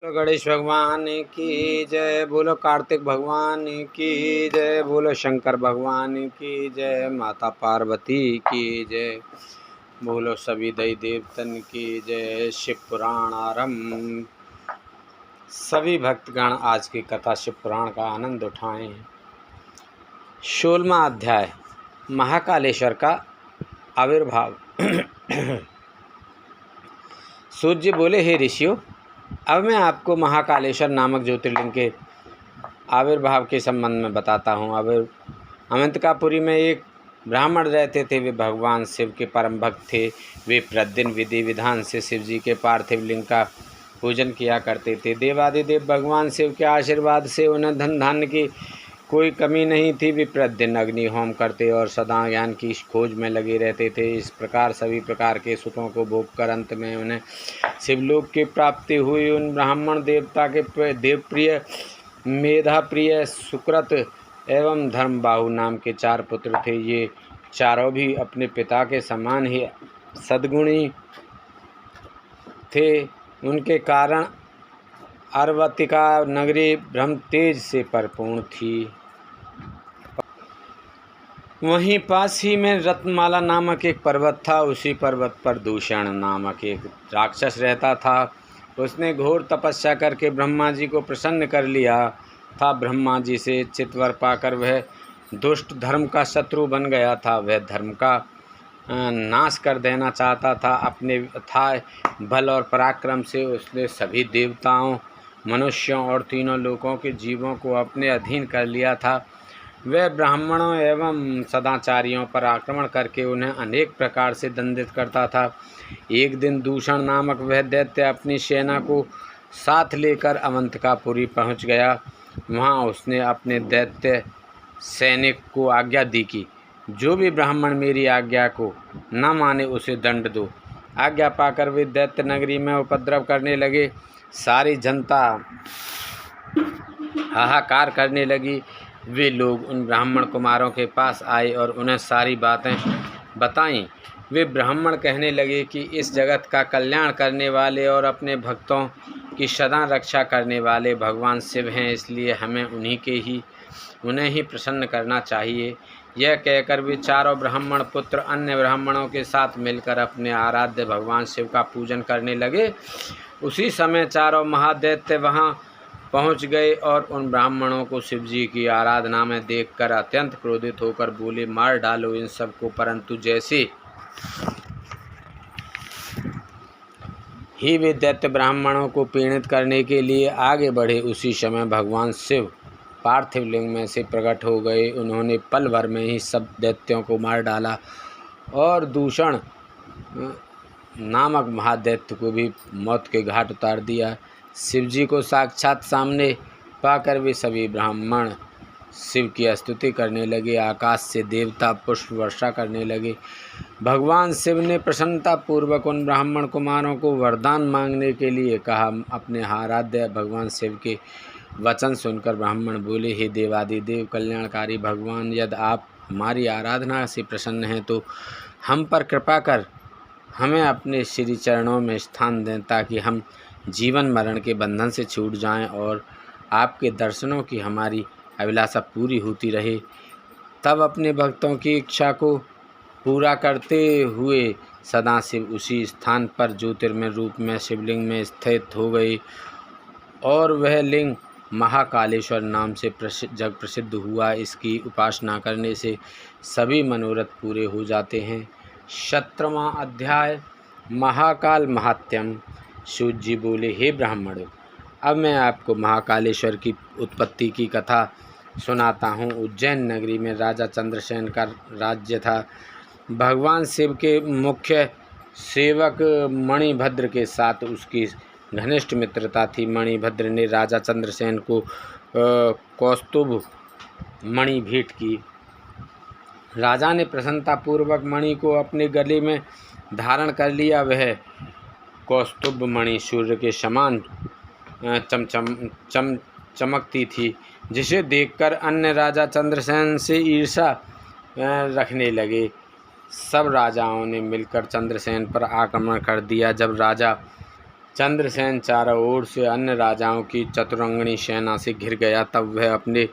बोलो गणेश भगवान की जय, बोलो कार्तिक भगवान की जय, बोलो शंकर भगवान की जय, माता पार्वती की जय, बोलो सभी देवी देवतन की जय। शिव पुराण आरंभ। सभी भक्तगण आज की कथा शिव पुराण का आनंद उठाएं। 16वां अध्याय महाकालेश्वर का आविर्भाव। सूर्य बोले, हे ऋषियों, अब मैं आपको महाकालेश्वर नामक ज्योतिर्लिंग के आविर्भाव के संबंध में बताता हूँ। अवंतिकापुरी में एक ब्राह्मण रहते थे। वे भगवान शिव के परम भक्त थे। वे प्रतिदिन विधि विधान से शिव जी के पार्थिव लिंग का पूजन किया करते थे। देवादिदेव भगवान शिव के आशीर्वाद से उन्हें धन धान्य की कोई कमी नहीं थी। वे प्रतिदिन अग्नि होम करते और सदा ज्ञान की खोज में लगे रहते थे। इस प्रकार सभी प्रकार के सुखों को भोग कर अंत में उन्हें शिवलोक की प्राप्ति हुई। उन ब्राह्मण देवता के देवप्रिय, मेधाप्रिय, सुकृत एवं धर्मबाहु नाम के 4 पुत्र थे। ये चारों भी अपने पिता के समान ही सद्गुणी थे। उनके कारण अरवतिका नगरी ब्रह्म तेज से परिपूर्ण थी। वहीं पास ही में रत्नमाला नामक एक पर्वत था। उसी पर्वत पर दूषण नामक एक राक्षस रहता था। उसने घोर तपस्या करके ब्रह्मा जी को प्रसन्न कर लिया था। ब्रह्मा जी से चितवर पाकर वह दुष्ट धर्म का शत्रु बन गया था। वह धर्म का नाश कर देना चाहता था। अपने अथाह बल और पराक्रम से उसने सभी देवताओं, मनुष्यों और तीनों लोकों के जीवों को अपने अधीन कर लिया था। वह ब्राह्मणों एवं सदाचारियों पर आक्रमण करके उन्हें अनेक प्रकार से दंडित करता था। एक दिन दूषण नामक वह दैत्य अपनी सेना को साथ लेकर अवंतिकापुरी पहुंच गया। वहां उसने अपने दैत्य सैनिक को आज्ञा दी कि जो भी ब्राह्मण मेरी आज्ञा को न माने उसे दंड दो। आज्ञा पाकर वे दैत्य नगरी में उपद्रव करने लगे। सारी जनता हाहाकार करने लगी। वे लोग उन ब्राह्मण कुमारों के पास आए और उन्हें सारी बातें बताईं। वे ब्राह्मण कहने लगे कि इस जगत का कल्याण करने वाले और अपने भक्तों की सदा रक्षा करने वाले भगवान शिव हैं, इसलिए हमें उन्हें ही प्रसन्न करना चाहिए। यह कहकर वे चारों ब्राह्मण पुत्र अन्य ब्राह्मणों के साथ मिलकर अपने आराध्य भगवान शिव का पूजन करने लगे। उसी समय चारों महादैत्य वहां पहुंच गए और उन ब्राह्मणों को शिव जी की आराधना में देखकर अत्यंत क्रोधित होकर बोले, मार डालो इन सबको। परंतु जैसे ही वे दैत्य ब्राह्मणों को पीड़ित करने के लिए आगे बढ़े, उसी समय भगवान शिव पार्थिव लिंग में से प्रकट हो गए। उन्होंने पल भर में ही सब दैत्यों को मार डाला और दूषण नामक महादैत्य को भी मौत के घाट उतार दिया। शिव जी को साक्षात सामने पाकर वे सभी ब्राह्मण शिव की स्तुति करने लगे। आकाश से देवता पुष्प वर्षा करने लगे। भगवान शिव ने प्रसन्नतापूर्वक उन ब्राह्मण कुमारों को वरदान मांगने के लिए कहा। अपने आराध्य भगवान शिव के वचन सुनकर ब्राह्मण बोले, हे देवादिदेव कल्याणकारी भगवान, यदि आप हमारी आराधना से प्रसन्न हैं तो हम पर कृपा कर हमें अपने श्री चरणों में स्थान दें, ताकि हम जीवन मरण के बंधन से छूट जाएं और आपके दर्शनों की हमारी अभिलाषा पूरी होती रहे। तब अपने भक्तों की इच्छा को पूरा करते हुए सदाशिव उसी स्थान पर ज्योतिर्मय रूप में शिवलिंग में स्थित हो गए और वह लिंग महाकालेश्वर नाम से जग प्रसिद्ध हुआ। इसकी उपासना करने से सभी मनोरथ पूरे हो जाते हैं। 17वां अध्याय महाकाल महात्म्यम। सूत जी बोले, हे ब्राह्मणों, अब मैं आपको महाकालेश्वर की उत्पत्ति की कथा सुनाता हूँ। उज्जैन नगरी में राजा चंद्रसेन का राज्य था। भगवान शिव के मुख्य सेवक मणिभद्र के साथ उसकी घनिष्ठ मित्रता थी। मणिभद्र ने राजा चंद्रसेन को कौस्तुभ मणि भेंट की। राजा ने प्रसन्नतापूर्वक मणि को अपने गले में धारण कर लिया। वह कौस्तुभ मणि सूर्य के समान चमकती थी, जिसे देखकर अन्य राजा चंद्रसेन से ईर्ष्या रखने लगे। सब राजाओं ने मिलकर चंद्रसेन पर आक्रमण कर दिया। जब राजा चंद्रसेन चारों ओर से अन्य राजाओं की चतुरंगनी सेना से घिर गया। तब वह अपने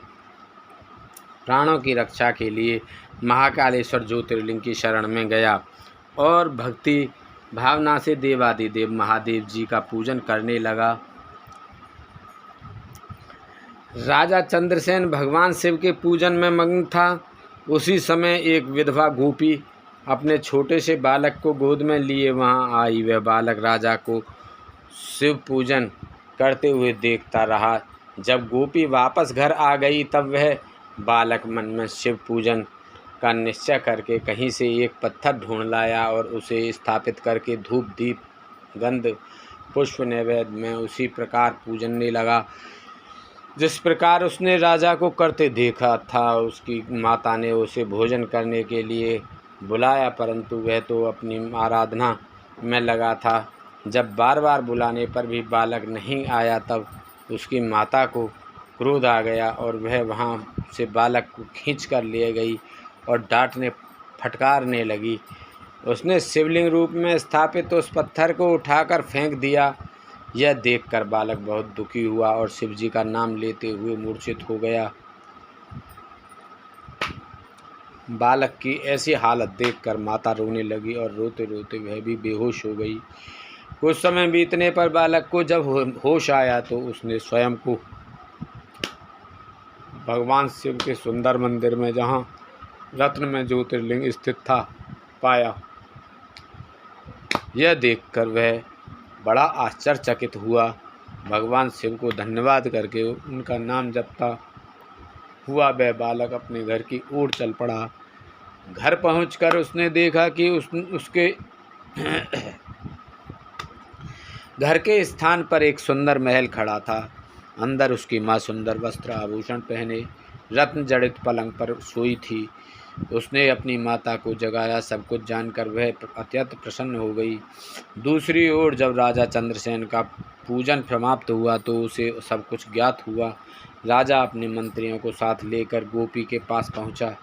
प्राणों की रक्षा के लिए महाकालेश्वर ज्योतिर्लिंग की शरण में गया और भक्ति भावना से देवादिदेव महादेव जी का पूजन करने लगा। राजा चंद्रसेन भगवान शिव के पूजन में मग्न था। उसी समय एक विधवा गोपी अपने छोटे से बालक को गोद में लिए वहां आई। वह बालक राजा को शिव पूजन करते हुए देखता रहा। जब गोपी वापस घर आ गई तब वह बालक मन में शिव पूजन का निश्चय करके कहीं से एक पत्थर ढूंढ लाया और उसे स्थापित करके धूप दीप गंध पुष्प नैवेद्य में उसी प्रकार पूजनने लगा जिस प्रकार उसने राजा को करते देखा था। उसकी माता ने उसे भोजन करने के लिए बुलाया, परंतु वह तो अपनी आराधना में लगा था। जब बार बार बुलाने पर भी बालक नहीं आया तब उसकी माता को क्रोध आ गया और वह वहाँ से बालक को खींच कर ले गई और डांटने फटकारने लगी। उसने शिवलिंग रूप में स्थापित उस पत्थर को उठाकर फेंक दिया। यह देखकर बालक बहुत दुखी हुआ और शिवजी का नाम लेते हुए मूर्छित हो गया। बालक की ऐसी हालत देखकर माता रोने लगी और रोते रोते वह भी बेहोश हो गई। कुछ समय बीतने पर बालक को जब होश आया तो उसने स्वयं को भगवान शिव के सुंदर मंदिर में, जहाँ रत्न में ज्योतिर्लिंग स्थित था, पाया। यह देखकर वह बड़ा आश्चर्यचकित हुआ। भगवान शिव को धन्यवाद करके उनका नाम जपता हुआ वह बालक अपने घर की ओर चल पड़ा। घर पहुंचकर उसने देखा कि उसके घर के स्थान पर एक सुंदर महल खड़ा था। अंदर उसकी माँ सुंदर वस्त्र आभूषण पहने रत्न जड़ित पलंग पर सोई थी। उसने अपनी माता को जगाया। सब कुछ जानकर वह अत्यंत प्रसन्न हो गई। दूसरी ओर जब राजा चंद्रसेन का पूजन समाप्त हुआ तो उसे सब कुछ ज्ञात हुआ। राजा अपने मंत्रियों को साथ लेकर गोपी के पास पहुंचा।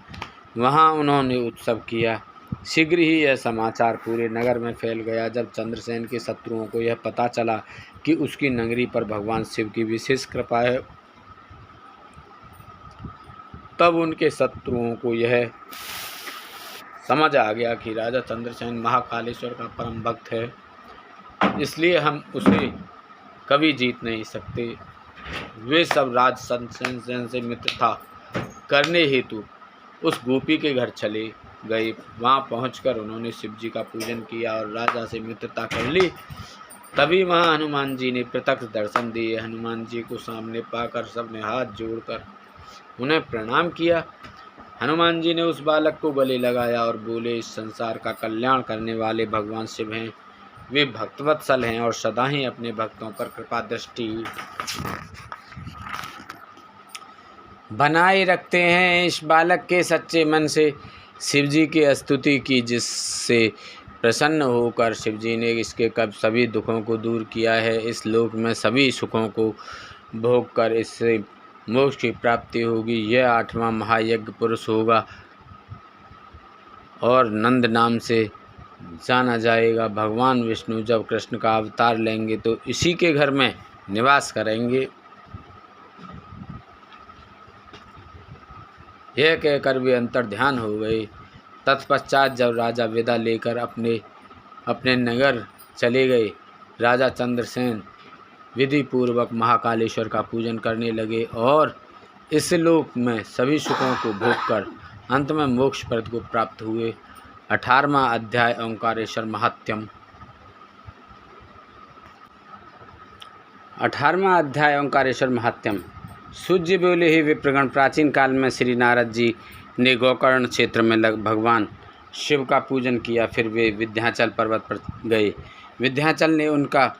वहां उन्होंने उत्सव किया। शीघ्र ही यह समाचार पूरे नगर में फैल गया। जब चंद्रसेन के शत्रुओं को यह पता चला कि उसकी नगरी पर भगवान शिव की विशेष कृपा है, तब उनके शत्रुओं को यह समझ आ गया कि राजा चंद्रसेन महाकालेश्वर का परम भक्त है, इसलिए हम उसे कभी जीत नहीं सकते। वे सब राज चंद्रसेन से मित्रता करने हेतु उस गोपी के घर चले गए। वहां पहुंचकर उन्होंने शिवजी का पूजन किया और राजा से मित्रता कर ली। तभी वहां हनुमान जी ने प्रत्यक्ष दर्शन दिए। हनुमान जी को सामने पाकर सबने हाथ जोड़कर उन्हें प्रणाम किया। हनुमान जी ने उस बालक को गले लगाया और बोले, इस संसार का कल्याण करने वाले भगवान शिव हैं। वे भक्तवत्सल हैं और सदा ही अपने भक्तों पर कृपा दृष्टि बनाए रखते हैं। इस बालक के सच्चे मन से शिवजी की स्तुति की, जिससे प्रसन्न होकर शिवजी ने इसके कब सभी दुखों को दूर किया है। इस लोक में सभी सुखों को भोग कर इससे मोक्ष की प्राप्ति होगी। यह 8वां महायज्ञ पुरुष होगा और नंद नाम से जाना जाएगा। भगवान विष्णु जब कृष्ण का अवतार लेंगे तो इसी के घर में निवास करेंगे। यह कहकर वे अंतर्ध्यान हो गए। तत्पश्चात जब राजा विदा लेकर अपने नगर चले गए, राजा चंद्रसेन विधि पूर्वक महाकालेश्वर का पूजन करने लगे और इस लोक में सभी सुखों को भोग कर अंत में मोक्ष पद को प्राप्त हुए। 18वां अध्याय ओंकारेश्वर महात्म्य। 18वां अध्याय ओंकारेश्वर महात्म्य। सूज्य बोले, ही विप्रगण, प्राचीन काल में श्री नारद जी ने गोकर्ण क्षेत्र में भगवान शिव का पूजन किया। फिर वे विंध्याचल पर्वत पर गए। विंध्याचल ने उनका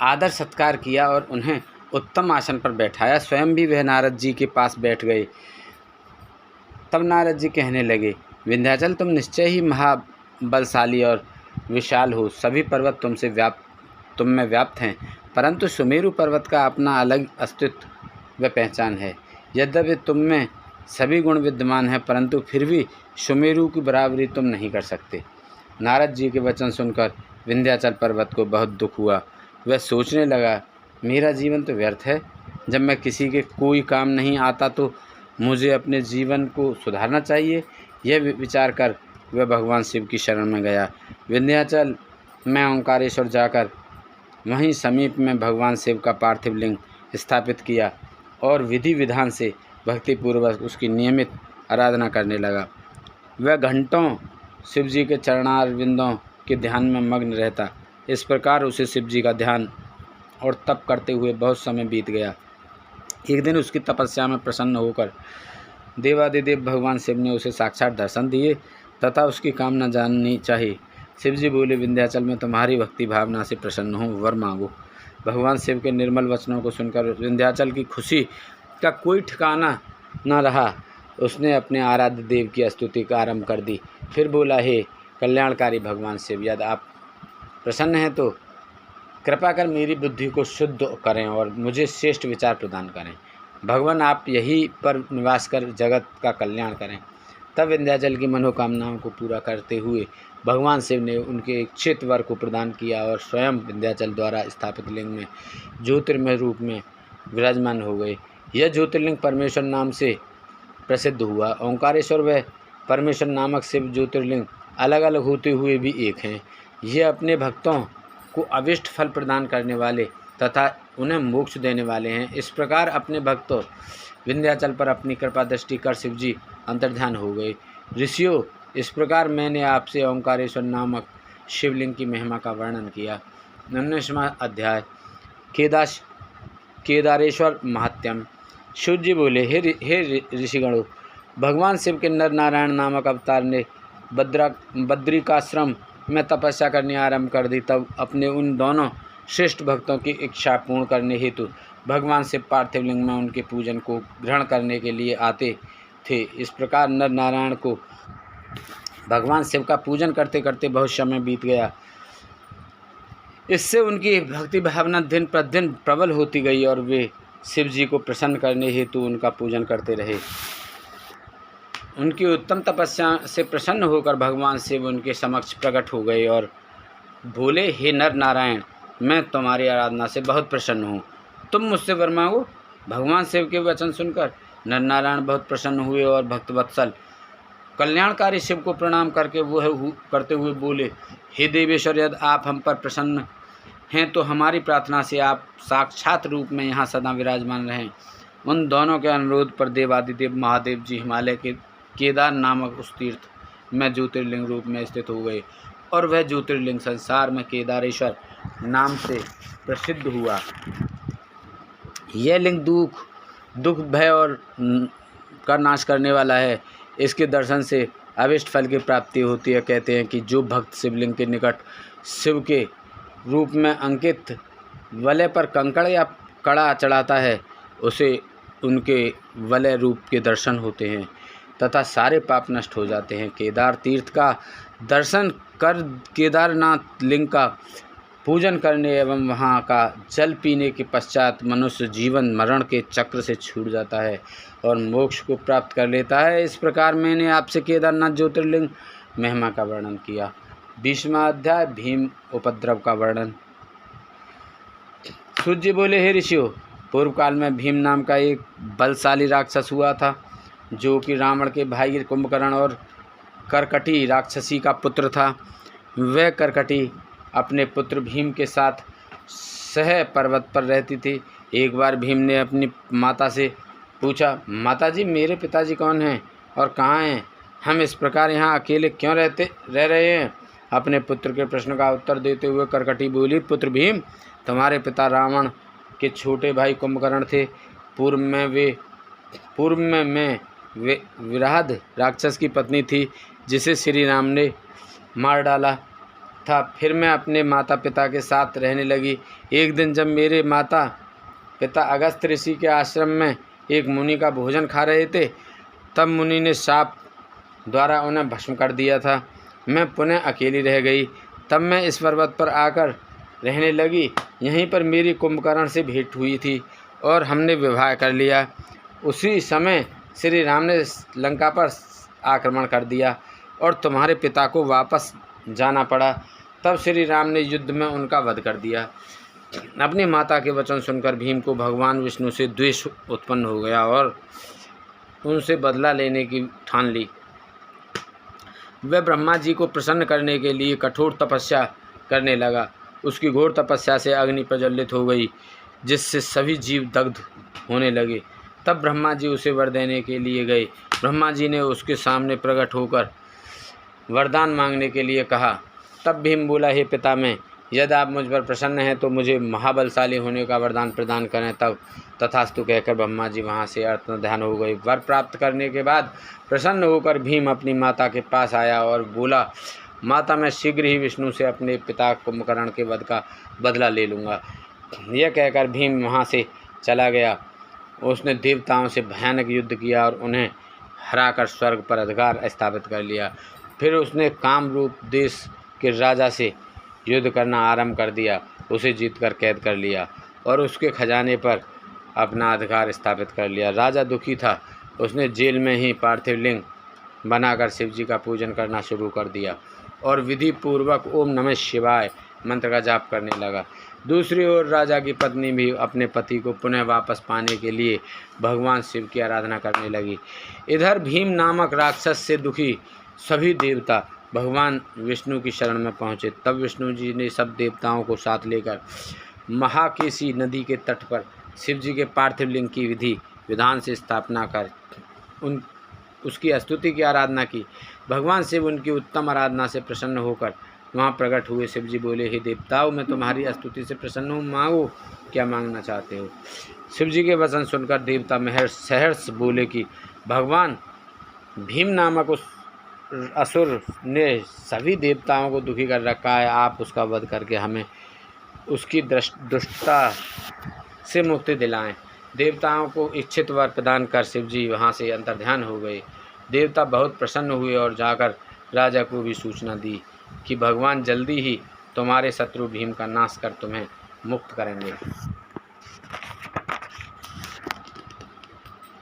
आदर सत्कार किया और उन्हें उत्तम आसन पर बैठाया। स्वयं भी वह नारद जी के पास बैठ गए। तब नारद जी कहने लगे, विंध्याचल, तुम निश्चय ही महाबलशाली और विशाल हो। सभी पर्वत तुम में व्याप्त हैं, परंतु सुमेरु पर्वत का अपना अलग अस्तित्व व पहचान है। यद्यपि तुम में सभी गुण विद्यमान हैं, परंतु फिर भी सुमेरु की बराबरी तुम नहीं कर सकते। नारद जी के वचन सुनकर विंध्याचल पर्वत को बहुत दुख हुआ। वह सोचने लगा, मेरा जीवन तो व्यर्थ है। जब मैं किसी के कोई काम नहीं आता तो मुझे अपने जीवन को सुधारना चाहिए। यह विचार कर वह भगवान शिव की शरण में गया। विंध्याचल में ओंकारेश्वर जाकर वहीं समीप में भगवान शिव का पार्थिव लिंग स्थापित किया और विधि विधान से भक्तिपूर्वक उसकी नियमित आराधना करने लगा। वह घंटों शिवजी के चरणारविंदों के ध्यान में मग्न रहता। इस प्रकार उसे शिवजी का ध्यान और तप करते हुए बहुत समय बीत गया। एक दिन उसकी तपस्या में प्रसन्न होकर देवादिदेव भगवान शिव ने उसे साक्षात दर्शन दिए तथा उसकी कामना जाननी चाहिए। शिवजी बोले, विंध्याचल में तुम्हारी भक्ति भावना से प्रसन्न हूँ, वर मांगो। भगवान शिव के निर्मल वचनों को सुनकर विंध्याचल की खुशी का कोई ठिकाना न रहा। उसने अपने आराध्य देव की स्तुति का आरंभ कर दी। फिर बोला, हे कल्याणकारी भगवान शिव, यदि आप प्रसन्न हैं तो कृपा कर मेरी बुद्धि को शुद्ध करें और मुझे श्रेष्ठ विचार प्रदान करें। भगवान, आप यहीं पर निवास कर जगत का कल्याण करें। तब विंध्याचल की मनोकामनाओं को पूरा करते हुए भगवान शिव ने उनके इच्छित वर को प्रदान किया और स्वयं विंध्याचल द्वारा स्थापित लिंग में ज्योतिर्मय रूप में विराजमान हो गए। यह ज्योतिर्लिंग परमेश्वर नाम से प्रसिद्ध हुआ। ओंकारेश्वर व परमेश्वर नामक शिव ज्योतिर्लिंग अलग अलग होते हुए भी एक हैं। ये अपने भक्तों को अविष्ट फल प्रदान करने वाले तथा उन्हें मोक्ष देने वाले हैं। इस प्रकार अपने भक्तों विंध्याचल पर अपनी कृपा दृष्टि कर शिवजी अंतर्ध्यान हो गए। ऋषियों, इस प्रकार मैंने आपसे ओंकारेश्वर नामक शिवलिंग की महिमा का वर्णन किया। 19वां अध्याय केदारेश्वर महात्म्य। शिवजी बोले, हे ऋषिगणों, भगवान शिव के नर नारायण नामक अवतार ने बद्रिकाश्रम में तपस्या करनी आरंभ कर दी। तब अपने उन दोनों श्रेष्ठ भक्तों की इच्छा पूर्ण करने हेतु भगवान शिव पार्थिव लिंग में उनके पूजन को ग्रहण करने के लिए आते थे। इस प्रकार नर नारायण को भगवान शिव का पूजन करते करते बहुत समय बीत गया। इससे उनकी भक्ति भावना दिन प्रतिदिन प्रबल होती गई और वे शिव जी को प्रसन्न करने हेतु उनका पूजन करते रहे। उनकी उत्तम तपस्या से प्रसन्न होकर भगवान शिव उनके समक्ष प्रकट हो गए और बोले, हे नर नारायण, मैं तुम्हारी आराधना से बहुत प्रसन्न हूँ, तुम मुझसे वर मांगो। भगवान शिव के वचन सुनकर नर नारायण बहुत प्रसन्न हुए और भक्तवत्सल कल्याणकारी शिव को प्रणाम करते हुए बोले, हे देवेश्वर, यदि आप हम पर प्रसन्न हैं तो हमारी प्रार्थना से आप साक्षात रूप में यहाँ सदा विराजमान रहें। उन दोनों के अनुरोध पर देवादिदेव महादेव जी हिमालय के केदार नामक उस तीर्थ में ज्योतिर्लिंग रूप में स्थित हो गए और वह ज्योतिर्लिंग संसार में केदारेश्वर नाम से प्रसिद्ध हुआ। यह लिंग दुख भय और का नाश करने वाला है। इसके दर्शन से अविष्ट फल की प्राप्ति होती है। कहते हैं कि जो भक्त शिवलिंग के निकट शिव के रूप में अंकित वलय पर कंकड़ या कड़ा चढ़ाता है, उसे उनके वलय रूप के दर्शन होते हैं तथा सारे पाप नष्ट हो जाते हैं। केदार तीर्थ का दर्शन कर केदारनाथ लिंग का पूजन करने एवं वहाँ का जल पीने के पश्चात मनुष्य जीवन मरण के चक्र से छूट जाता है और मोक्ष को प्राप्त कर लेता है। इस प्रकार मैंने आपसे केदारनाथ ज्योतिर्लिंग महिमा का वर्णन किया। 20वां अध्याय भीम उपद्रव का वर्णन। सूर्य बोले, हे ऋषियों, पूर्व काल में भीम नाम का एक बलशाली राक्षस हुआ था, जो कि रावण के भाई कुंभकर्ण और करकटी राक्षसी का पुत्र था। वह करकटी अपने पुत्र भीम के साथ सह पर्वत पर रहती थी। एक बार भीम ने अपनी माता से पूछा, माताजी, मेरे पिताजी कौन हैं और कहाँ हैं? हम इस प्रकार यहाँ अकेले क्यों रह रहे हैं? अपने पुत्र के प्रश्न का उत्तर देते हुए करकटी बोली, पुत्र भीम, तुम्हारे पिता रावण के छोटे भाई कुंभकर्ण थे। पूर्व में मैं विराध राक्षस की पत्नी थी, जिसे श्री राम ने मार डाला था। फिर मैं अपने माता पिता के साथ रहने लगी। एक दिन जब मेरे माता पिता अगस्त ऋषि के आश्रम में एक मुनि का भोजन खा रहे थे, तब मुनि ने शाप द्वारा उन्हें भस्म कर दिया था। मैं पुनः अकेली रह गई। तब मैं इस पर्वत पर आकर रहने लगी। यहीं पर मेरी कुंभकर्ण से भेंट हुई थी और हमने विवाह कर लिया। उसी समय श्री राम ने लंका पर आक्रमण कर दिया और तुम्हारे पिता को वापस जाना पड़ा। तब श्री राम ने युद्ध में उनका वध कर दिया। अपनी माता के वचन सुनकर भीम को भगवान विष्णु से द्वेष उत्पन्न हो गया और उनसे बदला लेने की ठान ली। वह ब्रह्मा जी को प्रसन्न करने के लिए कठोर तपस्या करने लगा। उसकी घोर तपस्या से अग्नि प्रज्वलित हो गई, जिससे सभी जीव दग्ध होने लगे। तब ब्रह्मा जी उसे वर देने के लिए गए। ब्रह्मा जी ने उसके सामने प्रकट होकर वरदान मांगने के लिए कहा। तब भीम बोला, हे पितामह, यदि आप मुझ पर प्रसन्न हैं तो मुझे महाबलशाली होने का वरदान प्रदान करें। तब तथास्तु कहकर ब्रह्मा जी वहाँ से अंतर्ध्यान हो गए। वर प्राप्त करने के बाद प्रसन्न होकर भीम अपनी माता के पास आया और बोला, माता, मैं शीघ्र ही विष्णु से अपने पिता कुंभकर्ण के वध का बदला ले लूँगा। यह कहकर भीम वहाँ से चला गया। उसने देवताओं से भयानक युद्ध किया और उन्हें हराकर स्वर्ग पर अधिकार स्थापित कर लिया। फिर उसने कामरूप देश के राजा से युद्ध करना आरंभ कर दिया, उसे जीतकर कैद कर लिया और उसके खजाने पर अपना अधिकार स्थापित कर लिया। राजा दुखी था। उसने जेल में ही पार्थिव लिंग बनाकर शिव जी का पूजन करना शुरू कर दिया और विधि पूर्वक ओम नमः शिवाय मंत्र का जाप करने लगा। दूसरी ओर राजा की पत्नी भी अपने पति को पुनः वापस पाने के लिए भगवान शिव की आराधना करने लगी। इधर भीम नामक राक्षस से दुखी सभी देवता भगवान विष्णु की शरण में पहुँचे। तब विष्णु जी ने सब देवताओं को साथ लेकर महाकेशी नदी के तट पर शिव जी के पार्थिव लिंग की विधि विधान से स्थापना कर उसकी स्तुति की आराधना की। भगवान शिव उनकी उत्तम आराधना से प्रसन्न होकर वहाँ प्रकट हुए। शिव जी बोले, हे देवताओं, मैं तुम्हारी स्तुति से प्रसन्न हूँ, मांगो क्या मांगना चाहते हो। शिव जी के वचन सुनकर देवता सहर्ष बोले कि भगवान भीम नामक उस असुर ने सभी देवताओं को दुखी कर रखा है। आप उसका वध करके हमें उसकी दुष्टता से मुक्ति दिलाएं। देवताओं को इच्छित वर प्रदान कर शिव जी वहाँ से अंतर्ध्यान हो गए। देवता बहुत प्रसन्न हुए और जाकर राजा को भी सूचना दी कि भगवान जल्दी ही तुम्हारे शत्रु भीम का नाश कर तुम्हें मुक्त करेंगे।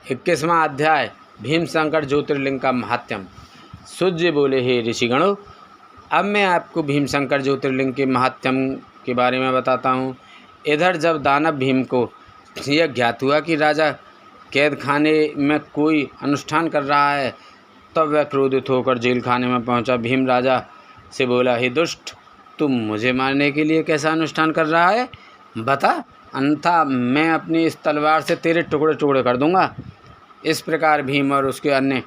21वां अध्याय भीम शंकर ज्योतिर्लिंग का महात्म्य। सूर्य बोले, हे ऋषिगणों, अब मैं आपको भीम शंकर ज्योतिर्लिंग के महात्म्य के बारे में बताता हूँ। इधर जब दानव भीम को यह ज्ञात हुआ कि राजा कैद खाने में कोई अनुष्ठान कर रहा है, तब वह क्रोधित होकर जेल खाने में पहुंचा। भीम राजा से बोला, हे दुष्ट, तुम मुझे मारने के लिए कैसा अनुष्ठान कर रहा है, बता, अन्यथा मैं अपनी इस तलवार से तेरे टुकड़े टुकड़े कर दूंगा। इस प्रकार भीम और उसके अन्य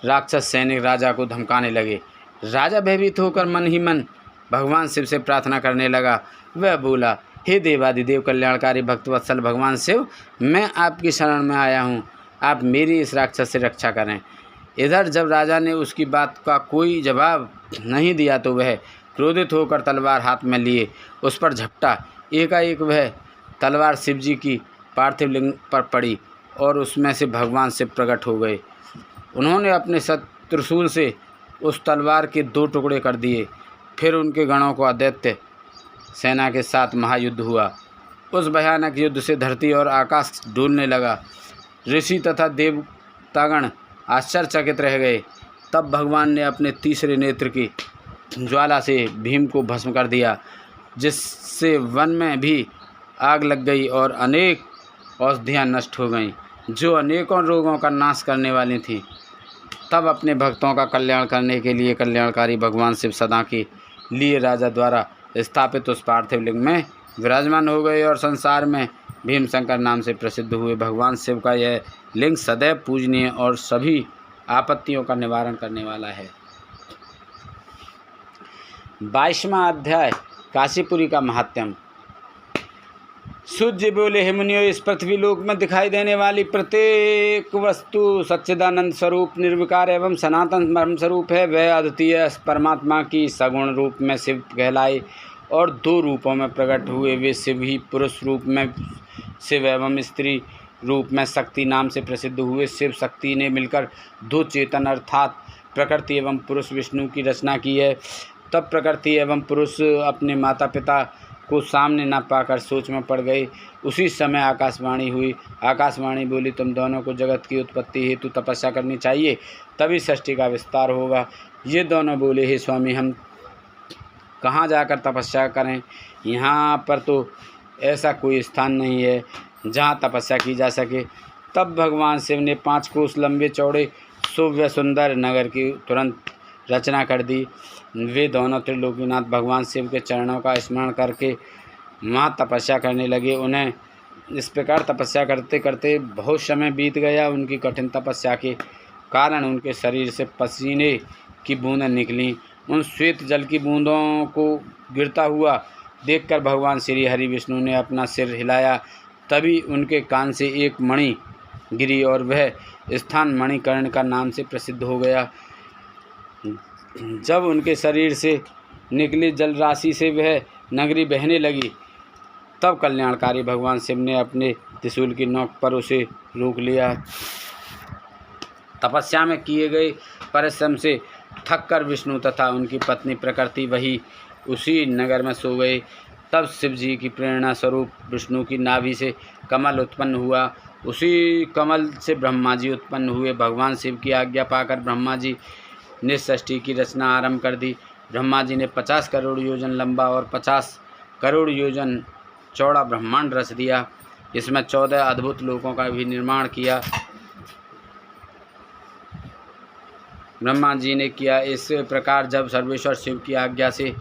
राक्षस सैनिक राजा को धमकाने लगे। राजा भयभीत होकर मन ही मन भगवान शिव से प्रार्थना करने लगा। वह बोला, हे देवादिदेव कल्याणकारी भक्तवत्सल भगवान शिव, मैं आपकी शरण में आया हूँ, आप मेरी इस राक्षस से रक्षा करें। इधर जब राजा ने उसकी बात का कोई जवाब नहीं दिया तो वह क्रोधित होकर तलवार हाथ में लिए उस पर झपटा। एकाएक वह तलवार शिव जी की पार्थिव लिंग पर पड़ी और उसमें से भगवान शिव प्रकट हो गए। उन्होंने अपने त्रिशूल से उस तलवार के 2 टुकड़े कर दिए। फिर उनके गणों को अदैत्य सेना के साथ महायुद्ध हुआ। उस भयानक युद्ध से धरती और आकाश डूलने लगा। ऋषि तथा देवतागण आश्चर्यचकित रह गए। तब भगवान ने अपने तीसरे नेत्र की ज्वाला से भीम को भस्म कर दिया, जिससे वन में भी आग लग गई और अनेक औषधियाँ नष्ट हो गईं, जो अनेकों रोगों का नाश करने वाली थीं। तब अपने भक्तों का कल्याण करने के लिए कल्याणकारी भगवान शिव सदा के लिए राजा द्वारा स्थापित उस पार्थिव लिंग में विराजमान हो गए और संसार में भीम शंकर नाम से प्रसिद्ध हुए। भगवान शिव का यह लिंग सदैव पूजनीय और सभी आपत्तियों का निवारण करने वाला है। 22वां अध्याय काशीपुरी का महात्म्य। सूर्य बोले, हे मुनियों, इस पृथ्वी लोक में दिखाई देने वाली प्रत्येक वस्तु सच्चिदानंद स्वरूप निर्विकार एवं सनातन ब्रह्म स्वरूप है। वह अद्वितीय परमात्मा की सगुण रूप में शिव कहलाए और 2 रूपों में प्रकट हुए। वे शिव ही पुरुष रूप में शिव एवं स्त्री रूप में शक्ति नाम से प्रसिद्ध हुए। शिव शक्ति ने मिलकर 2 चेतन अर्थात प्रकृति एवं पुरुष विष्णु की रचना की है। तब प्रकृति एवं पुरुष अपने माता पिता को सामने न पाकर सोच में पड़ गए। उसी समय आकाशवाणी हुई। आकाशवाणी बोली, तुम दोनों को जगत की उत्पत्ति हेतु तपस्या करनी चाहिए, तभी सृष्टि का विस्तार होगा। ये दोनों बोले, हे स्वामी, हम कहाँ जाकर तपस्या करें, यहाँ पर तो ऐसा कोई स्थान नहीं है जहाँ तपस्या की जा सके। तब भगवान शिव ने 5 कोस लंबे चौड़े भव्य सुंदर नगर की तुरंत रचना कर दी। वे दोनों त्रिलोकीनाथ भगवान शिव के चरणों का स्मरण करके वहाँ तपस्या करने लगे। उन्हें इस प्रकार तपस्या करते करते बहुत समय बीत गया। उनकी कठिन तपस्या के कारण उनके शरीर से पसीने की बूंदें निकलीं। उन श्वेत जल की बूंदों को गिरता हुआ देखकर भगवान श्री हरि विष्णु ने अपना सिर हिलाया। तभी उनके कान से एक मणि गिरी और वह स्थान मणिकर्ण का नाम से प्रसिद्ध हो गया। जब उनके शरीर से निकली जल राशि से वह नगरी बहने लगी, तब कल्याणकारी भगवान शिव ने अपने त्रिशूल की नोक पर उसे रोक लिया। तपस्या में किए गए परिश्रम से थककर विष्णु तथा उनकी पत्नी प्रकृति वही उसी नगर में सो गए। तब शिव जी की प्रेरणा स्वरूप विष्णु की नाभि से कमल उत्पन्न हुआ। उसी कमल से ब्रह्मा जी उत्पन्न हुए। भगवान शिव की आज्ञा पाकर ब्रह्मा जी ने सृष्टि की रचना आरंभ कर दी। ब्रह्मा जी ने 50 करोड़ योजन लंबा और 50 करोड़ योजन चौड़ा ब्रह्मांड रच दिया। इसमें 14 अद्भुत लोकों का भी निर्माण किया। ब्रह्मा जी ने किया। इस प्रकार जब सर्वेश्वर शिव की आज्ञा से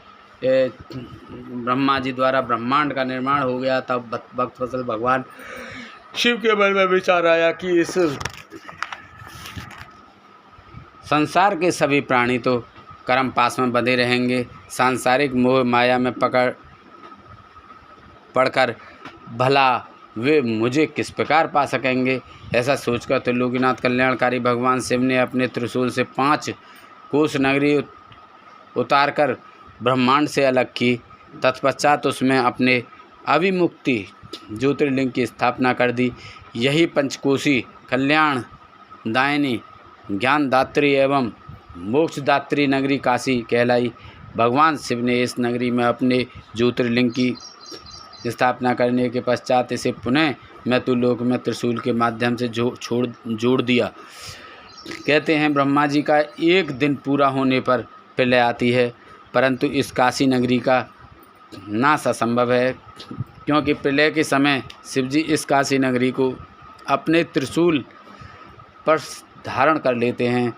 ब्रह्मा जी द्वारा ब्रह्मांड का निर्माण हो गया, तब भक्तवत्सल भगवान शिव के मन में विचार आया कि इस संसार के सभी प्राणी तो कर्म पास में बंधे रहेंगे, सांसारिक मोह माया में पड़कर भला वे मुझे किस प्रकार पा सकेंगे। ऐसा सोचकर त्रिलोकीनाथ कल्याणकारी भगवान शिव ने अपने त्रिशूल से 5 कोस नगरी उतारकर ब्रह्मांड से अलग की। तत्पश्चात उसमें अपने अविमुक्ति ज्योतिर्लिंग की स्थापना कर दी। यही पंचकोशी कल्याण दायिनी ज्ञानदात्री एवं मोक्षदात्री नगरी काशी कहलाई। भगवान शिव ने इस नगरी में अपने ज्योतिर्लिंग की स्थापना करने के पश्चात इसे पुनः मृत्युलोक में त्रिशूल के माध्यम से जोड़ दिया। कहते हैं ब्रह्मा जी का एक दिन पूरा होने पर प्रलय आती है, परंतु इस काशी नगरी का नाश असंभव है, क्योंकि प्रलय के समय शिवजी इस काशी नगरी को अपने त्रिशूल पर धारण कर लेते हैं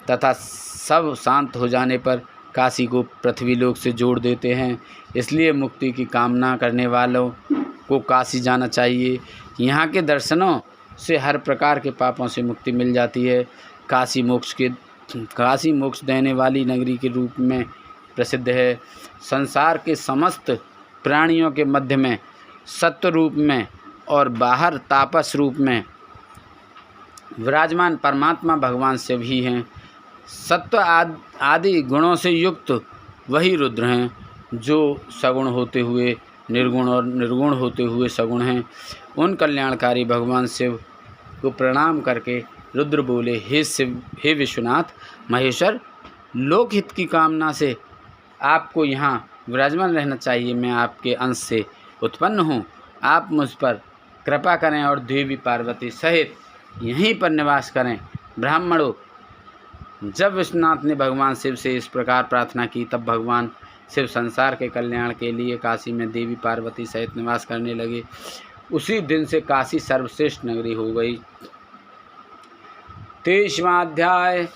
तथा सब शांत हो जाने पर काशी को पृथ्वी लोक से जोड़ देते हैं। इसलिए मुक्ति की कामना करने वालों को काशी जाना चाहिए। यहाँ के दर्शनों से हर प्रकार के पापों से मुक्ति मिल जाती है। काशी मोक्ष देने वाली नगरी के रूप में प्रसिद्ध है। संसार के समस्त प्राणियों के मध्य में सत्व रूप में और बाहर तापस रूप में विराजमान परमात्मा भगवान शिव ही हैं। सत्व आदि गुणों से युक्त वही रुद्र हैं, जो सगुण होते हुए निर्गुण और निर्गुण होते हुए सगुण हैं। उन कल्याणकारी भगवान शिव को प्रणाम करके रुद्र बोले, हे शिव, हे विश्वनाथ महेश्वर, लोकहित की कामना से आपको यहाँ विराजमान रहना चाहिए। मैं आपके अंश से उत्पन्न हूँ। आप मुझ पर कृपा करें और देवी पार्वती सहित यहीं पर निवास करें। ब्राह्मणों, जब विश्वनाथ ने भगवान शिव से इस प्रकार प्रार्थना की, तब भगवान शिव संसार के कल्याण के लिए काशी में देवी पार्वती सहित निवास करने लगे। उसी दिन से काशी सर्वश्रेष्ठ नगरी हो गई। 23वां अध्याय।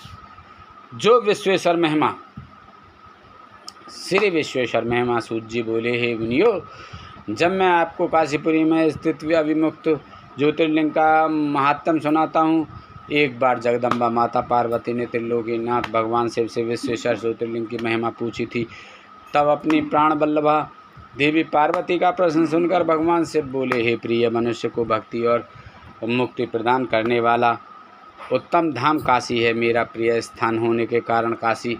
जो विश्वेश्वर महिमा। श्री विश्वेश्वर महिमा सूत जी बोले, हे मुनियो, जब मैं आपको काशीपुरी में स्थित अविमुक्त ज्योतिर्लिंग का महात्म सुनाता हूँ। एक बार जगदम्बा माता पार्वती ने त्रिलोकीनाथ भगवान शिव से विश्वेश्वर ज्योतिर्लिंग की महिमा पूछी थी। तब अपनी प्राण वल्लभा देवी पार्वती का प्रश्न सुनकर भगवान शिव बोले, हे प्रिय मनुष्य को भक्ति और मुक्ति प्रदान करने वाला उत्तम धाम काशी है। मेरा प्रिय स्थान होने के कारण काशी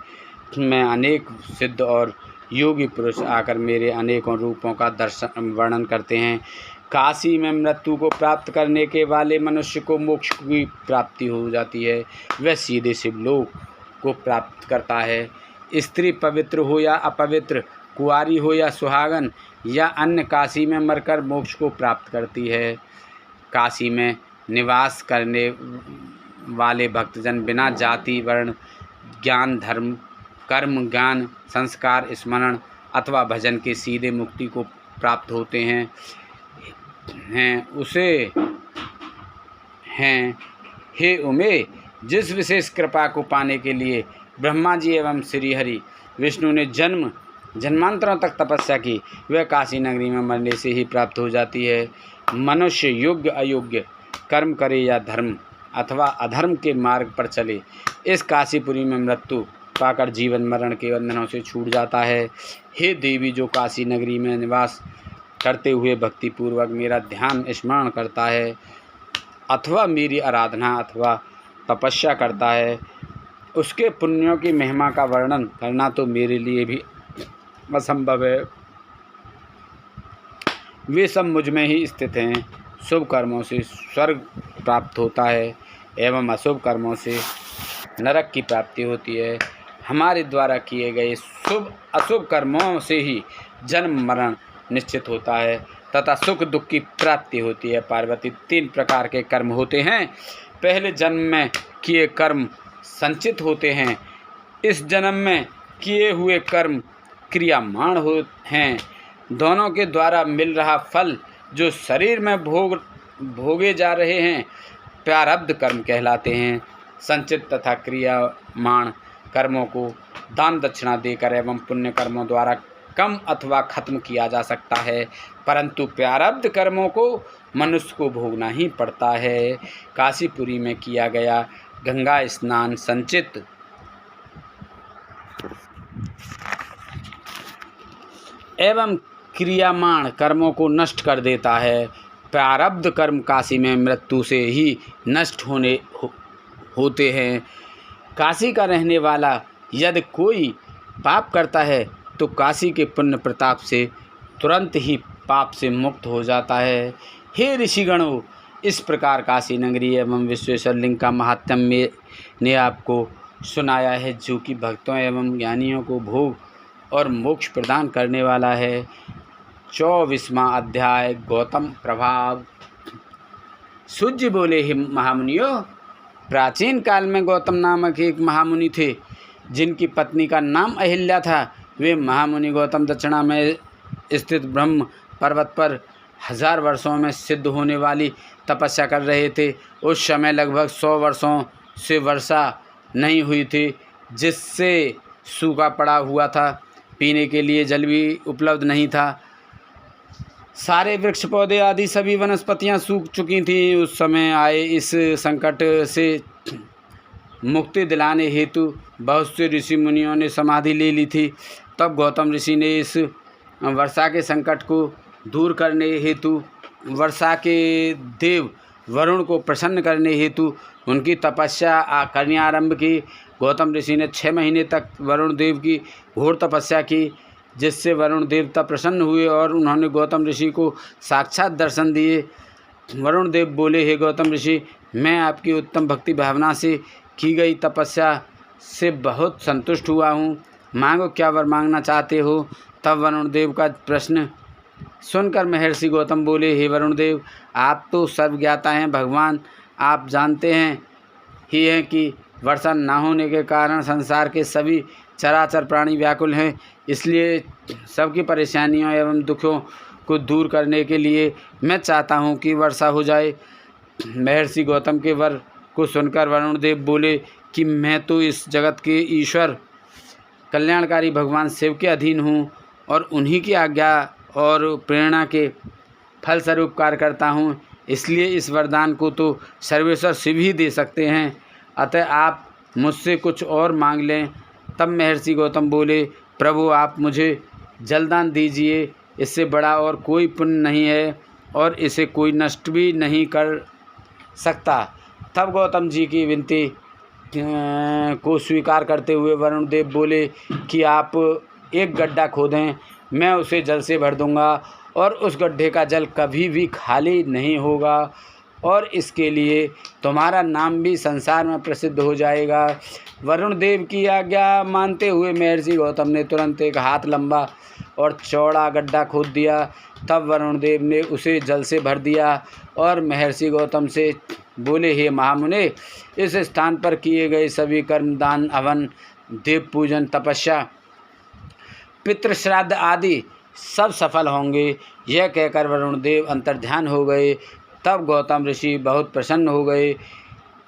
में अनेक सिद्ध और योगी पुरुष आकर मेरे अनेकों रूपों का वर्णन करते हैं। काशी में मृत्यु को प्राप्त करने के वाले मनुष्य को मोक्ष की प्राप्ति हो जाती है। वह सीधे शिवलोक को प्राप्त करता है। स्त्री पवित्र हो या अपवित्र, कुंवारी हो या सुहागन या अन्य, काशी में मरकर मोक्ष को प्राप्त करती है। काशी में निवास करने वाले भक्तजन बिना जाति, वर्ण, ज्ञान, धर्म, कर्म, ज्ञान, संस्कार, स्मरण अथवा भजन के सीधे मुक्ति को प्राप्त होते हैं उसे हैं हे उमे, जिस विशेष कृपा को पाने के लिए ब्रह्मा जी एवं श्री हरि विष्णु ने जन्मांतरों तक तपस्या की, वह काशी नगरी में मरने से ही प्राप्त हो जाती है। मनुष्य योग्य अयोग्य कर्म करे या धर्म अथवा अधर्म के मार्ग पर चले, इस काशीपुरी में मृत्यु पाकर जीवन मरण के बंधनों से छूट जाता है। हे देवी, जो काशी नगरी में निवास करते हुए भक्ति पूर्वक मेरा ध्यान स्मरण करता है अथवा मेरी आराधना अथवा तपस्या करता है, उसके पुण्यों की महिमा का वर्णन करना तो मेरे लिए भी असंभव है। वे सब मुझ में ही स्थित हैं। शुभ कर्मों से स्वर्ग प्राप्त होता है एवं अशुभ कर्मों से नरक की प्राप्ति होती है। हमारे द्वारा किए गए शुभ अशुभ कर्मों से ही जन्म मरण निश्चित होता है तथा सुख दुख की प्राप्ति होती है। पार्वती, 3 प्रकार के कर्म होते हैं। पहले जन्म में किए कर्म संचित होते हैं। इस जन्म में किए हुए कर्म क्रियामाण हैं। दोनों के द्वारा मिल रहा फल जो शरीर में भोगे जा रहे हैं प्रारब्ध कर्म कहलाते हैं। संचित तथा क्रियामाण कर्मों को दान दक्षिणा देकर एवं पुण्य कर्मों द्वारा कम अथवा खत्म किया जा सकता है, परंतु प्रारब्ध कर्मों को मनुष्य को भोगना ही पड़ता है। काशीपुरी में किया गया गंगा स्नान संचित एवं क्रियामाण कर्मों को नष्ट कर देता है। प्रारब्ध कर्म काशी में मृत्यु से ही नष्ट होते हैं। काशी का रहने वाला यदि कोई पाप करता है तो काशी के पुण्य प्रताप से तुरंत ही पाप से मुक्त हो जाता है। हे ऋषिगणों, इस प्रकार काशी नगरी एवं विश्वेश्वर लिंग का महात्म्य ने आपको सुनाया है, जो कि भक्तों एवं ज्ञानियों को भोग और मोक्ष प्रदान करने वाला है। 24वां अध्याय गौतम प्रभाव। सूर्य बोले, हे महामुनियों, प्राचीन काल में गौतम नामक एक महामुनि थे, जिनकी पत्नी का नाम अहिल्या था। वे महामुनि गौतम दक्षिणा में स्थित ब्रह्म पर्वत पर 1000 वर्षों में सिद्ध होने वाली तपस्या कर रहे थे। उस समय लगभग 100 वर्षों से वर्षा नहीं हुई थी, जिससे सूखा पड़ा हुआ था। पीने के लिए जल भी उपलब्ध नहीं था। सारे वृक्ष पौधे आदि सभी वनस्पतियां सूख चुकी थीं। उस समय आए इस संकट से मुक्ति दिलाने हेतु बहुत से ऋषि मुनियों ने समाधि ले ली थी। तब गौतम ऋषि ने इस वर्षा के संकट को दूर करने हेतु वर्षा के देव वरुण को प्रसन्न करने हेतु उनकी तपस्या करनी आरंभ की। गौतम ऋषि ने 6 महीने तक वरुण देव की घोर तपस्या की, जिससे वरुण देवता प्रसन्न हुए और उन्होंने गौतम ऋषि को साक्षात दर्शन दिए। वरुण देव बोले, हे गौतम ऋषि, मैं आपकी उत्तम भक्ति भावना से की गई तपस्या से बहुत संतुष्ट हुआ हूँ। मांगो, क्या वर मांगना चाहते हो? तब वरुण देव का प्रश्न सुनकर महर्षि गौतम बोले, हे वरुण देव, आप तो सर्वज्ञाता हैं। भगवान, आप जानते हैं ही हैं कि वर्षा न होने के कारण संसार के सभी चराचर प्राणी व्याकुल हैं। इसलिए सबकी परेशानियों एवं दुखों को दूर करने के लिए मैं चाहता हूँ कि वर्षा हो जाए। महर्षि गौतम के वर को सुनकर वरुण देव बोले कि मैं तो इस जगत के ईश्वर कल्याणकारी भगवान शिव के अधीन हूँ और उन्हीं की आज्ञा और प्रेरणा के फलस्वरूप कार्य करता हूँ। इसलिए इस वरदान को तो सर्वेश्वर शिव ही दे सकते हैं। अतः आप मुझसे कुछ और मांग लें। तब महर्षि गौतम बोले, प्रभु, आप मुझे जलदान दीजिए। इससे बड़ा और कोई पुण्य नहीं है और इसे कोई नष्ट भी नहीं कर सकता। तब गौतम जी की विनती को स्वीकार करते हुए वरुण देव बोले कि आप एक गड्ढा खोदें, मैं उसे जल से भर दूंगा और उस गड्ढे का जल कभी भी खाली नहीं होगा और इसके लिए तुम्हारा नाम भी संसार में प्रसिद्ध हो जाएगा। वरुण देव की आज्ञा मानते हुए महर्षि गौतम ने तुरंत एक हाथ लंबा और चौड़ा गड्ढा खोद दिया। तब वरुण देव ने उसे जल से भर दिया और महर्षि गौतम से बोले, हे महामुने, इस स्थान पर किए गए सभी कर्म, दान, हवन, देव पूजन, तपस्या, पितृश्राद्ध आदि सब सफल होंगे। यह कहकर वरुण देव अंतर्ध्यान हो गए। तब गौतम ऋषि बहुत प्रसन्न हो गए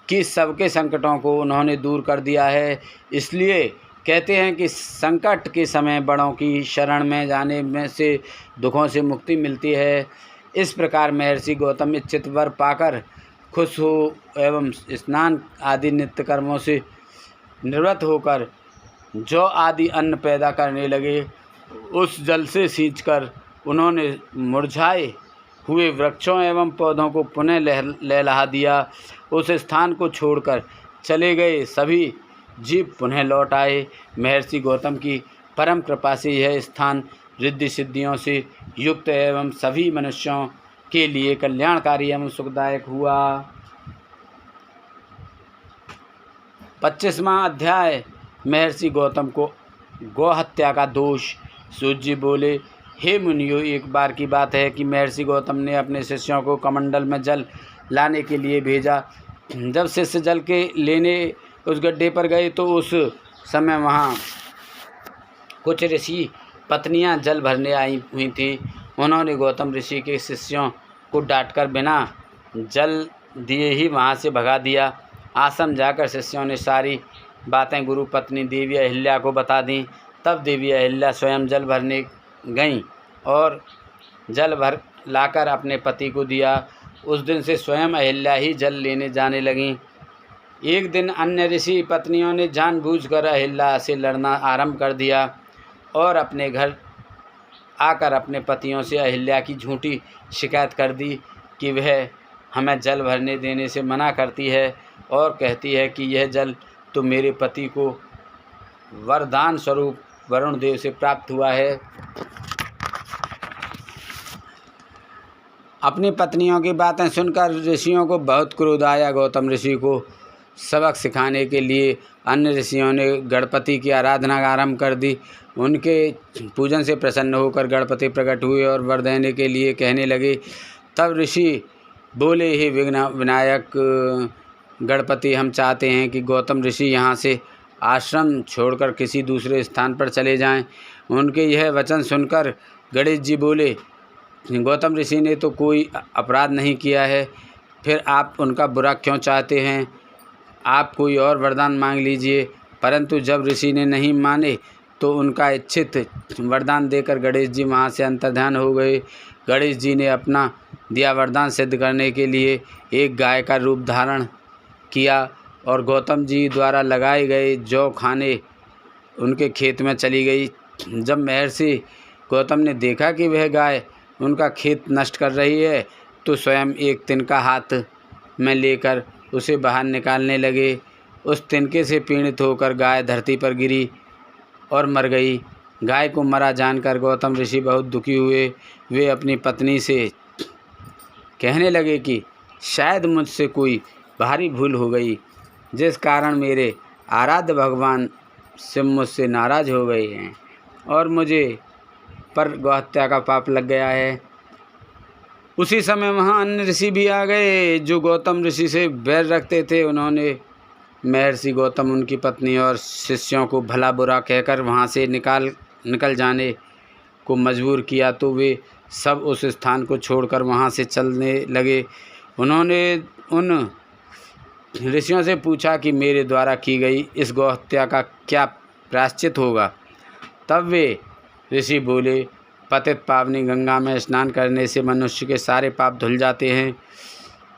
कि सबके संकटों को उन्होंने दूर कर दिया है। इसलिए कहते हैं कि संकट के समय बड़ों की शरण में जाने में से दुखों से मुक्ति मिलती है। इस प्रकार महर्षि गौतम इच्छित वर पाकर खुश हो एवं स्नान आदि नित्य कर्मों से निवृत्त होकर जौ आदि अन्न पैदा करने लगे। उस जल से सींचकर उन्होंने मुरझाए हुए वृक्षों एवं पौधों को पुनः लहलहा दिया। उस स्थान को छोड़कर चले गए सभी जीव पुनः लौट आए। महर्षि गौतम की परम कृपा से यह स्थान रिद्धि सिद्धियों से युक्त एवं सभी मनुष्यों के लिए कल्याणकारी एवं सुखदायक हुआ। 25वां अध्याय। महर्षि गौतम को गौ हत्या का दोष। सूत जी बोले, हे मुनियों, एक बार की बात है कि महर्षि गौतम ने अपने शिष्यों को कमंडल में जल लाने के लिए भेजा। जब शिष्य जल के लेने उस गड्ढे पर गए तो उस समय वहाँ कुछ ऋषि पत्नियाँ जल भरने आई हुई थीं। उन्होंने गौतम ऋषि के शिष्यों को डांटकर बिना जल दिए ही वहाँ से भगा दिया। आश्रम जाकर शिष्यों ने सारी बातें गुरु पत्नी देवी अहिल्या को बता दी। तब देवी अहिल्या स्वयं जल भरने गईं और जल भर लाकर अपने पति को दिया। उस दिन से स्वयं अहिल्या ही जल लेने जाने लगीं। एक दिन अन्य ऋषि पत्नियों ने जानबूझकर अहिल्या से लड़ना आरंभ कर दिया और अपने घर आकर अपने पतियों से अहिल्या की झूठी शिकायत कर दी कि वह हमें जल भरने देने से मना करती है और कहती है कि यह जल तो मेरे पति को वरदान स्वरूप वरुण देव से प्राप्त हुआ है। अपनी पत्नियों की बातें सुनकर ऋषियों को बहुत क्रोध आया। गौतम ऋषि को सबक सिखाने के लिए अन्य ऋषियों ने गणपति की आराधना आरंभ कर दी। उनके पूजन से प्रसन्न होकर गणपति प्रकट हुए और वर देने के लिए कहने लगे। तब ऋषि बोले, हे विघ्न विनायक गणपति, हम चाहते हैं कि गौतम ऋषि यहाँ से आश्रम छोड़कर किसी दूसरे स्थान पर चले जाएं। उनके यह वचन सुनकर गणेश जी बोले, गौतम ऋषि ने तो कोई अपराध नहीं किया है, फिर आप उनका बुरा क्यों चाहते हैं? आप कोई और वरदान मांग लीजिए। परंतु जब ऋषि ने नहीं माने तो उनका इच्छित वरदान देकर गणेश जी वहाँ से अंतर्ध्यान हो गए। गणेश जी ने अपना दिया वरदान सिद्ध करने के लिए एक गाय का रूप धारण किया और गौतम जी द्वारा लगाए गए जौ खाने उनके खेत में चली गई। जब महर्षि गौतम ने देखा कि वह गाय उनका खेत नष्ट कर रही है तो स्वयं एक तिनका हाथ में लेकर उसे बाहर निकालने लगे। उस तिनके से पीड़ित होकर गाय धरती पर गिरी और मर गई। गाय को मरा जानकर गौतम ऋषि बहुत दुखी हुए। वे अपनी पत्नी से कहने लगे कि शायद मुझसे कोई भारी भूल हो गई, जिस कारण मेरे आराध्य भगवान शिव मुझसे नाराज़ हो गए हैं और मुझे पर गौहत्या का पाप लग गया है। उसी समय वहाँ अन्य ऋषि भी आ गए जो गौतम ऋषि से बैर रखते थे। उन्होंने महर्षि गौतम, उनकी पत्नी और शिष्यों को भला बुरा कहकर वहाँ से निकल जाने को मजबूर किया तो वे सब उस स्थान को छोड़कर वहाँ से चलने लगे। उन्होंने उन ऋषियों से पूछा कि मेरे द्वारा की गई इस गौहत्या का क्या प्रायश्चित होगा? तब वे ऋषि बोले, पतित पावनी गंगा में स्नान करने से मनुष्य के सारे पाप धुल जाते हैं।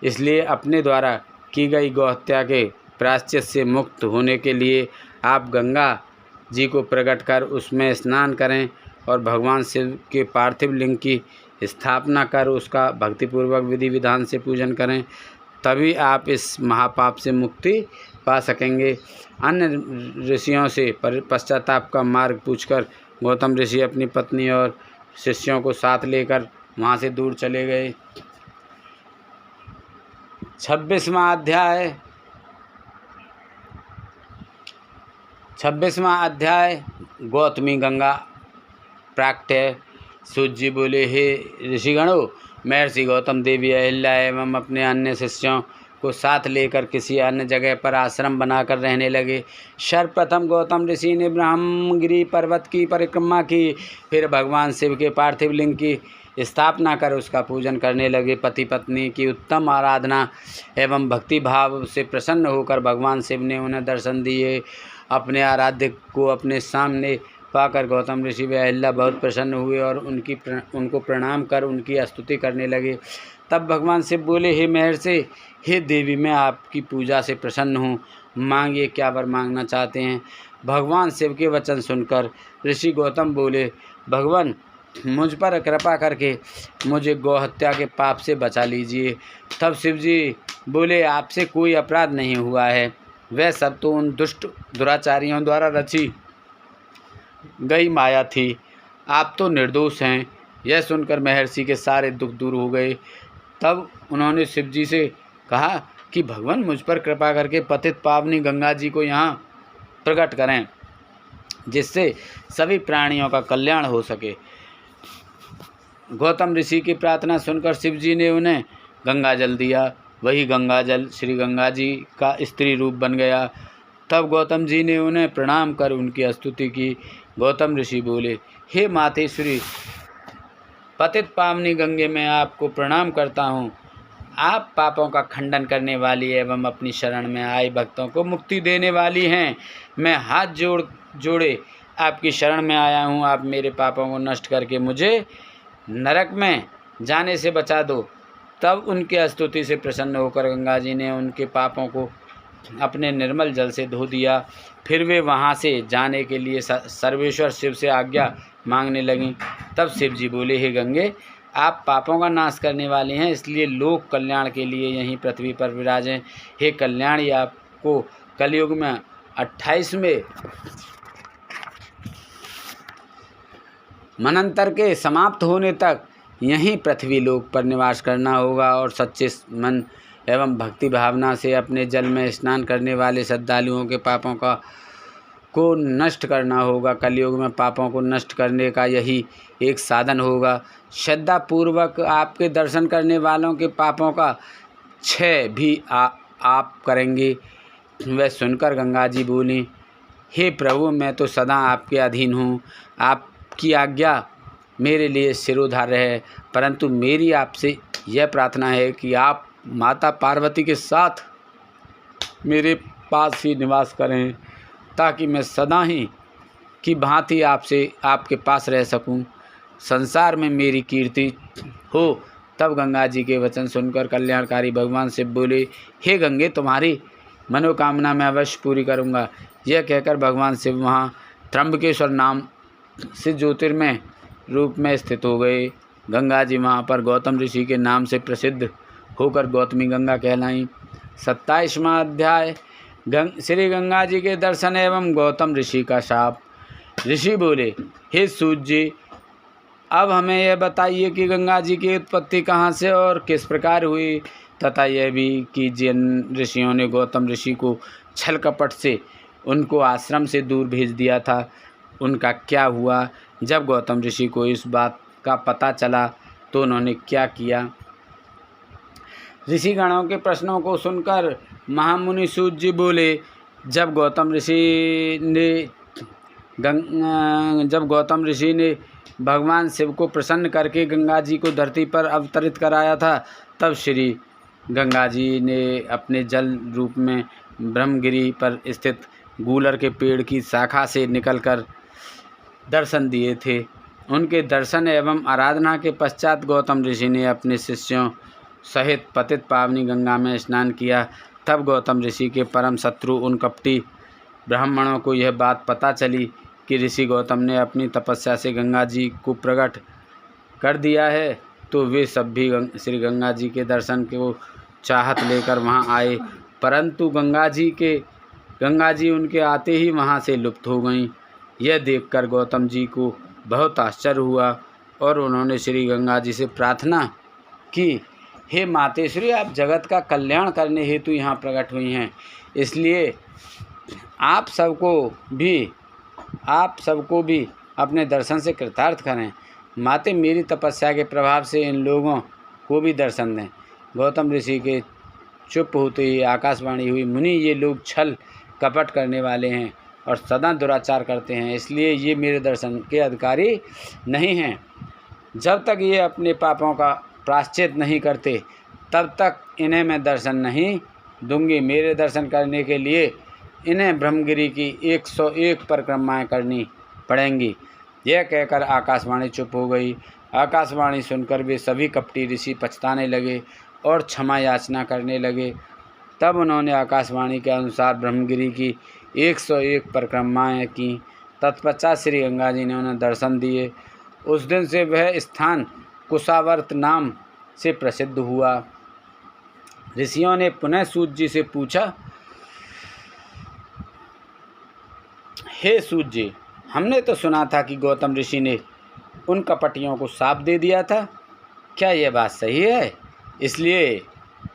इसलिए अपने द्वारा की गई गौहत्या के प्रायश्चित से मुक्त होने के लिए आप गंगा जी को प्रकट कर उसमें स्नान करें और भगवान शिव के पार्थिव लिंग की स्थापना कर उसका भक्तिपूर्वक विधि विधान से पूजन करें, तभी आप इस महापाप से मुक्ति पा सकेंगे। अन्य ऋषियों से पश्चाताप का मार्ग पूछकर गौतम ऋषि अपनी पत्नी और शिष्यों को साथ लेकर वहाँ से दूर चले गए। 26वां अध्याय। 26वां अध्याय गौतमी गंगा प्राकट्य। सूत जी बोले, हे ऋषिगणों, महर्षि गौतम देवी अहिल्या एवं अपने अन्य शिष्यों को साथ लेकर किसी अन्य जगह पर आश्रम बनाकर रहने लगे। सर्वप्रथम गौतम ऋषि ने ब्रह्मगिरि पर्वत की परिक्रमा की, फिर भगवान शिव के पार्थिव लिंग की स्थापना कर उसका पूजन करने लगे। पति पत्नी की उत्तम आराधना एवं भक्ति भाव से प्रसन्न होकर भगवान शिव ने उन्हें दर्शन दिए। अपने आराध्य को अपने सामने पाकर गौतम ऋषि व अहिल्या बहुत प्रसन्न हुए और उनको प्रणाम कर उनकी स्तुति करने लगे। तब भगवान शिव बोले, हे महर्षि, हे देवी, मैं आपकी पूजा से प्रसन्न हूँ, मांगिए क्या वर मांगना चाहते हैं। भगवान शिव के वचन सुनकर ऋषि गौतम बोले, भगवान, मुझ पर कृपा करके मुझे गौहत्या के पाप से बचा लीजिए। तब शिव जी बोले, आपसे कोई अपराध नहीं हुआ है, वह सब तो उन दुष्ट दुराचारियों द्वारा रची गई माया थी, आप तो निर्दोष हैं। यह सुनकर महर्षि के सारे दुख दूर हो गए। तब उन्होंने शिव जी से कहा कि भगवान, मुझ पर कृपा करके पतित पावनी गंगा जी को यहाँ प्रकट करें, जिससे सभी प्राणियों का कल्याण हो सके। गौतम ऋषि की प्रार्थना सुनकर शिव जी ने उन्हें गंगा जल दिया। वही गंगा जल श्री गंगा जी का स्त्री रूप बन गया। तब गौतम जी ने उन्हें प्रणाम कर उनकी स्तुति की। गौतम ऋषि बोले, हे मातेश्वरी, पतित पावनी गंगे, मैं आपको प्रणाम करता हूँ। आप पापों का खंडन करने वाली एवं अपनी शरण में आए भक्तों को मुक्ति देने वाली हैं। मैं हाथ जोड़े आपकी शरण में आया हूँ। आप मेरे पापों को नष्ट करके मुझे नरक में जाने से बचा दो। तब उनके स्तुति से प्रसन्न होकर गंगा जी ने उनके पापों को अपने निर्मल जल से धो दिया। फिर वे वहाँ से जाने के लिए सर्वेश्वर शिव से आज्ञा मांगने लगीं। तब शिव जी बोले, हे गंगे, आप पापों का नाश करने वाली हैं, इसलिए लोक कल्याण के लिए यहीं पृथ्वी पर विराजें। हे कल्याणी, आपको कलयुग में 28वें मनंतर के समाप्त होने तक यहीं पृथ्वी लोक पर निवास करना होगा और सच्चे मन एवं भक्ति भावना से अपने जल में स्नान करने वाले श्रद्धालुओं के पापों को नष्ट करना होगा। कलयुग में पापों को नष्ट करने का यही एक साधन होगा। श्रद्धा पूर्वक आपके दर्शन करने वालों के पापों का क्षय भी आप करेंगे। वह सुनकर गंगा जी बोली, हे प्रभु, मैं तो सदा आपके अधीन हूँ। आपकी आज्ञा मेरे लिए सिरोधार्य है, परंतु मेरी आपसे यह प्रार्थना है कि आप माता पार्वती के साथ मेरे पास ही निवास करें, ताकि मैं सदा ही की भांति आपके पास रह सकूं, संसार में मेरी कीर्ति हो। तब गंगा जी के वचन सुनकर कल्याणकारी भगवान शिव बोले, हे गंगे, तुम्हारी मनोकामना मैं अवश्य पूरी करूंगा। यह कहकर भगवान शिव वहाँ त्र्यंबकेश्वर नाम से ज्योतिर्मय रूप में स्थित हो गए। गंगा जी वहाँ पर गौतम ऋषि के नाम से प्रसिद्ध होकर गौतमी गंगा कहलाईं। 27वां अध्याय श्री गंगा जी के दर्शन एवं गौतम ऋषि का शाप। ऋषि बोले, हे सूत जी, अब हमें यह बताइए कि गंगा जी की उत्पत्ति कहाँ से और किस प्रकार हुई, तथा यह भी कि जिन ऋषियों ने गौतम ऋषि को छल कपट से उनको आश्रम से दूर भेज दिया था, उनका क्या हुआ। जब गौतम ऋषि को इस बात का पता चला तो उन्होंने क्या किया। ऋषिगणों के प्रश्नों को सुनकर महामुनि सूत जी बोले, जब गौतम ऋषि ने भगवान शिव को प्रसन्न करके गंगा जी को धरती पर अवतरित कराया था, तब श्री गंगा जी ने अपने जल रूप में ब्रह्मगिरि पर स्थित गूलर के पेड़ की शाखा से निकलकर दर्शन दिए थे। उनके दर्शन एवं आराधना के पश्चात गौतम ऋषि ने अपने शिष्यों सहित पतित पावनी गंगा में स्नान किया। तब गौतम ऋषि के परम शत्रु उन कपटी ब्राह्मणों को यह बात पता चली कि ऋषि गौतम ने अपनी तपस्या से गंगा जी को प्रकट कर दिया है, तो वे सब भी श्री गंगा जी के दर्शन को चाहत लेकर वहां आए, परंतु गंगा जी उनके आते ही वहां से लुप्त हो गईं। यह देखकर गौतम जी को बहुत आश्चर्य हुआ और उन्होंने श्री गंगा जी से प्रार्थना की, हे मातेश्वरी, आप जगत का कल्याण करने हेतु यहाँ प्रकट हुई हैं, इसलिए आप सबको भी अपने दर्शन से कृतार्थ करें। माते, मेरी तपस्या के प्रभाव से इन लोगों को भी दर्शन दें। गौतम ऋषि के चुप होते ही आकाशवाणी हुई, मुनि ये लोग छल कपट करने वाले हैं और सदा दुराचार करते हैं, इसलिए ये मेरे दर्शन के अधिकारी नहीं हैं। जब तक ये अपने पापों का प्रायश्चित नहीं करते तब तक इन्हें मैं दर्शन नहीं दूंगी। मेरे दर्शन करने के लिए इन्हें ब्रह्मगिरी की 101 परिक्रमाएँ करनी पड़ेंगी। यह कहकर आकाशवाणी चुप हो गई। आकाशवाणी सुनकर वे सभी कपटी ऋषि पछताने लगे और क्षमा याचना करने लगे। तब उन्होंने आकाशवाणी के अनुसार ब्रह्मगिरी की 101 परिक्रमाएँ की। तत्पश्चात श्री गंगा जी ने उन्हें दर्शन दिए। उस दिन से वह स्थान कुशावर्त नाम से प्रसिद्ध हुआ। ऋषियों ने पुनः सूत जी से पूछा, हे सूत जी, हमने तो सुना था कि गौतम ऋषि ने उन कपटियों को शाप दे दिया था, क्या यह बात सही है? इसलिए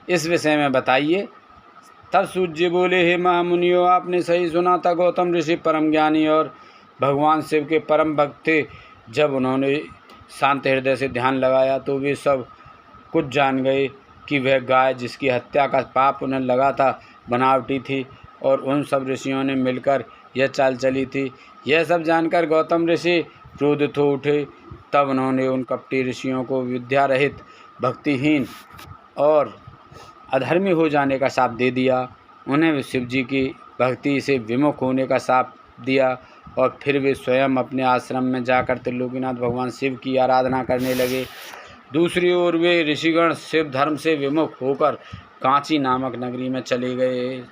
इस विषय में बताइए। तब सूत जी बोले, हे महामुनियों, आपने सही सुना था। गौतम ऋषि परम ज्ञानी और भगवान शिव के परम भक्त थे। जब उन्होंने शांत हृदय से ध्यान लगाया तो वे सब कुछ जान गए कि वह गाय जिसकी हत्या का पाप उन्हें लगा था बनावटी थी और उन सब ऋषियों ने मिलकर यह चाल चली थी। यह सब जानकर गौतम ऋषि क्रोधित हो उठे। तब उन्होंने उन कपटी ऋषियों को विद्या रहित, भक्तिहीन और अधर्मी हो जाने का शाप दे दिया। उन्हें शिव जी की भक्ति से विमुख होने का शाप दिया और फिर वे स्वयं अपने आश्रम में जाकर त्रिलोकीनाथ भगवान शिव की आराधना करने लगे। दूसरी ओर वे ऋषिगण शिव धर्म से विमुख होकर कांची नामक नगरी में चले गए।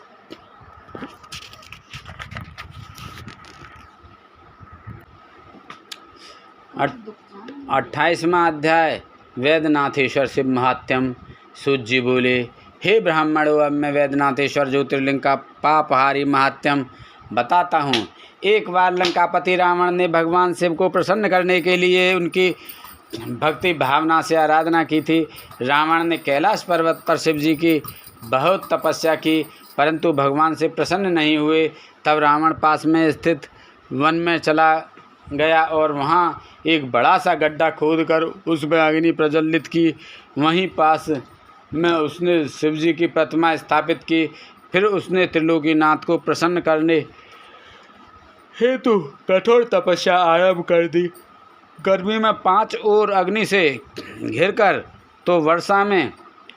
28वां अध्याय वैद्यनाथेश्वर शिव महात्म्यम। सूत जी बोले, हे ब्राह्मणों, अब मैं वैद्यनाथेश्वर ज्योतिर्लिंग का पापहारी महात्म्यम बताता हूँ। एक बार लंकापति रावण ने भगवान शिव को प्रसन्न करने के लिए उनकी भक्ति भावना से आराधना की थी। रावण ने कैलाश पर्वत पर शिव जी की बहुत तपस्या की, परंतु भगवान से प्रसन्न नहीं हुए। तब रावण पास में स्थित वन में चला गया और वहाँ एक बड़ा सा गड्ढा खोदकर उसमें अग्नि प्रज्वलित की। वहीं पास में उसने शिव जी की प्रतिमा स्थापित की। फिर उसने त्रिलोकीनाथ को प्रसन्न करने हेतु कठोर तपस्या आरंभ कर दी। गर्मी में 5 ओर अग्नि से घिरकर, तो वर्षा में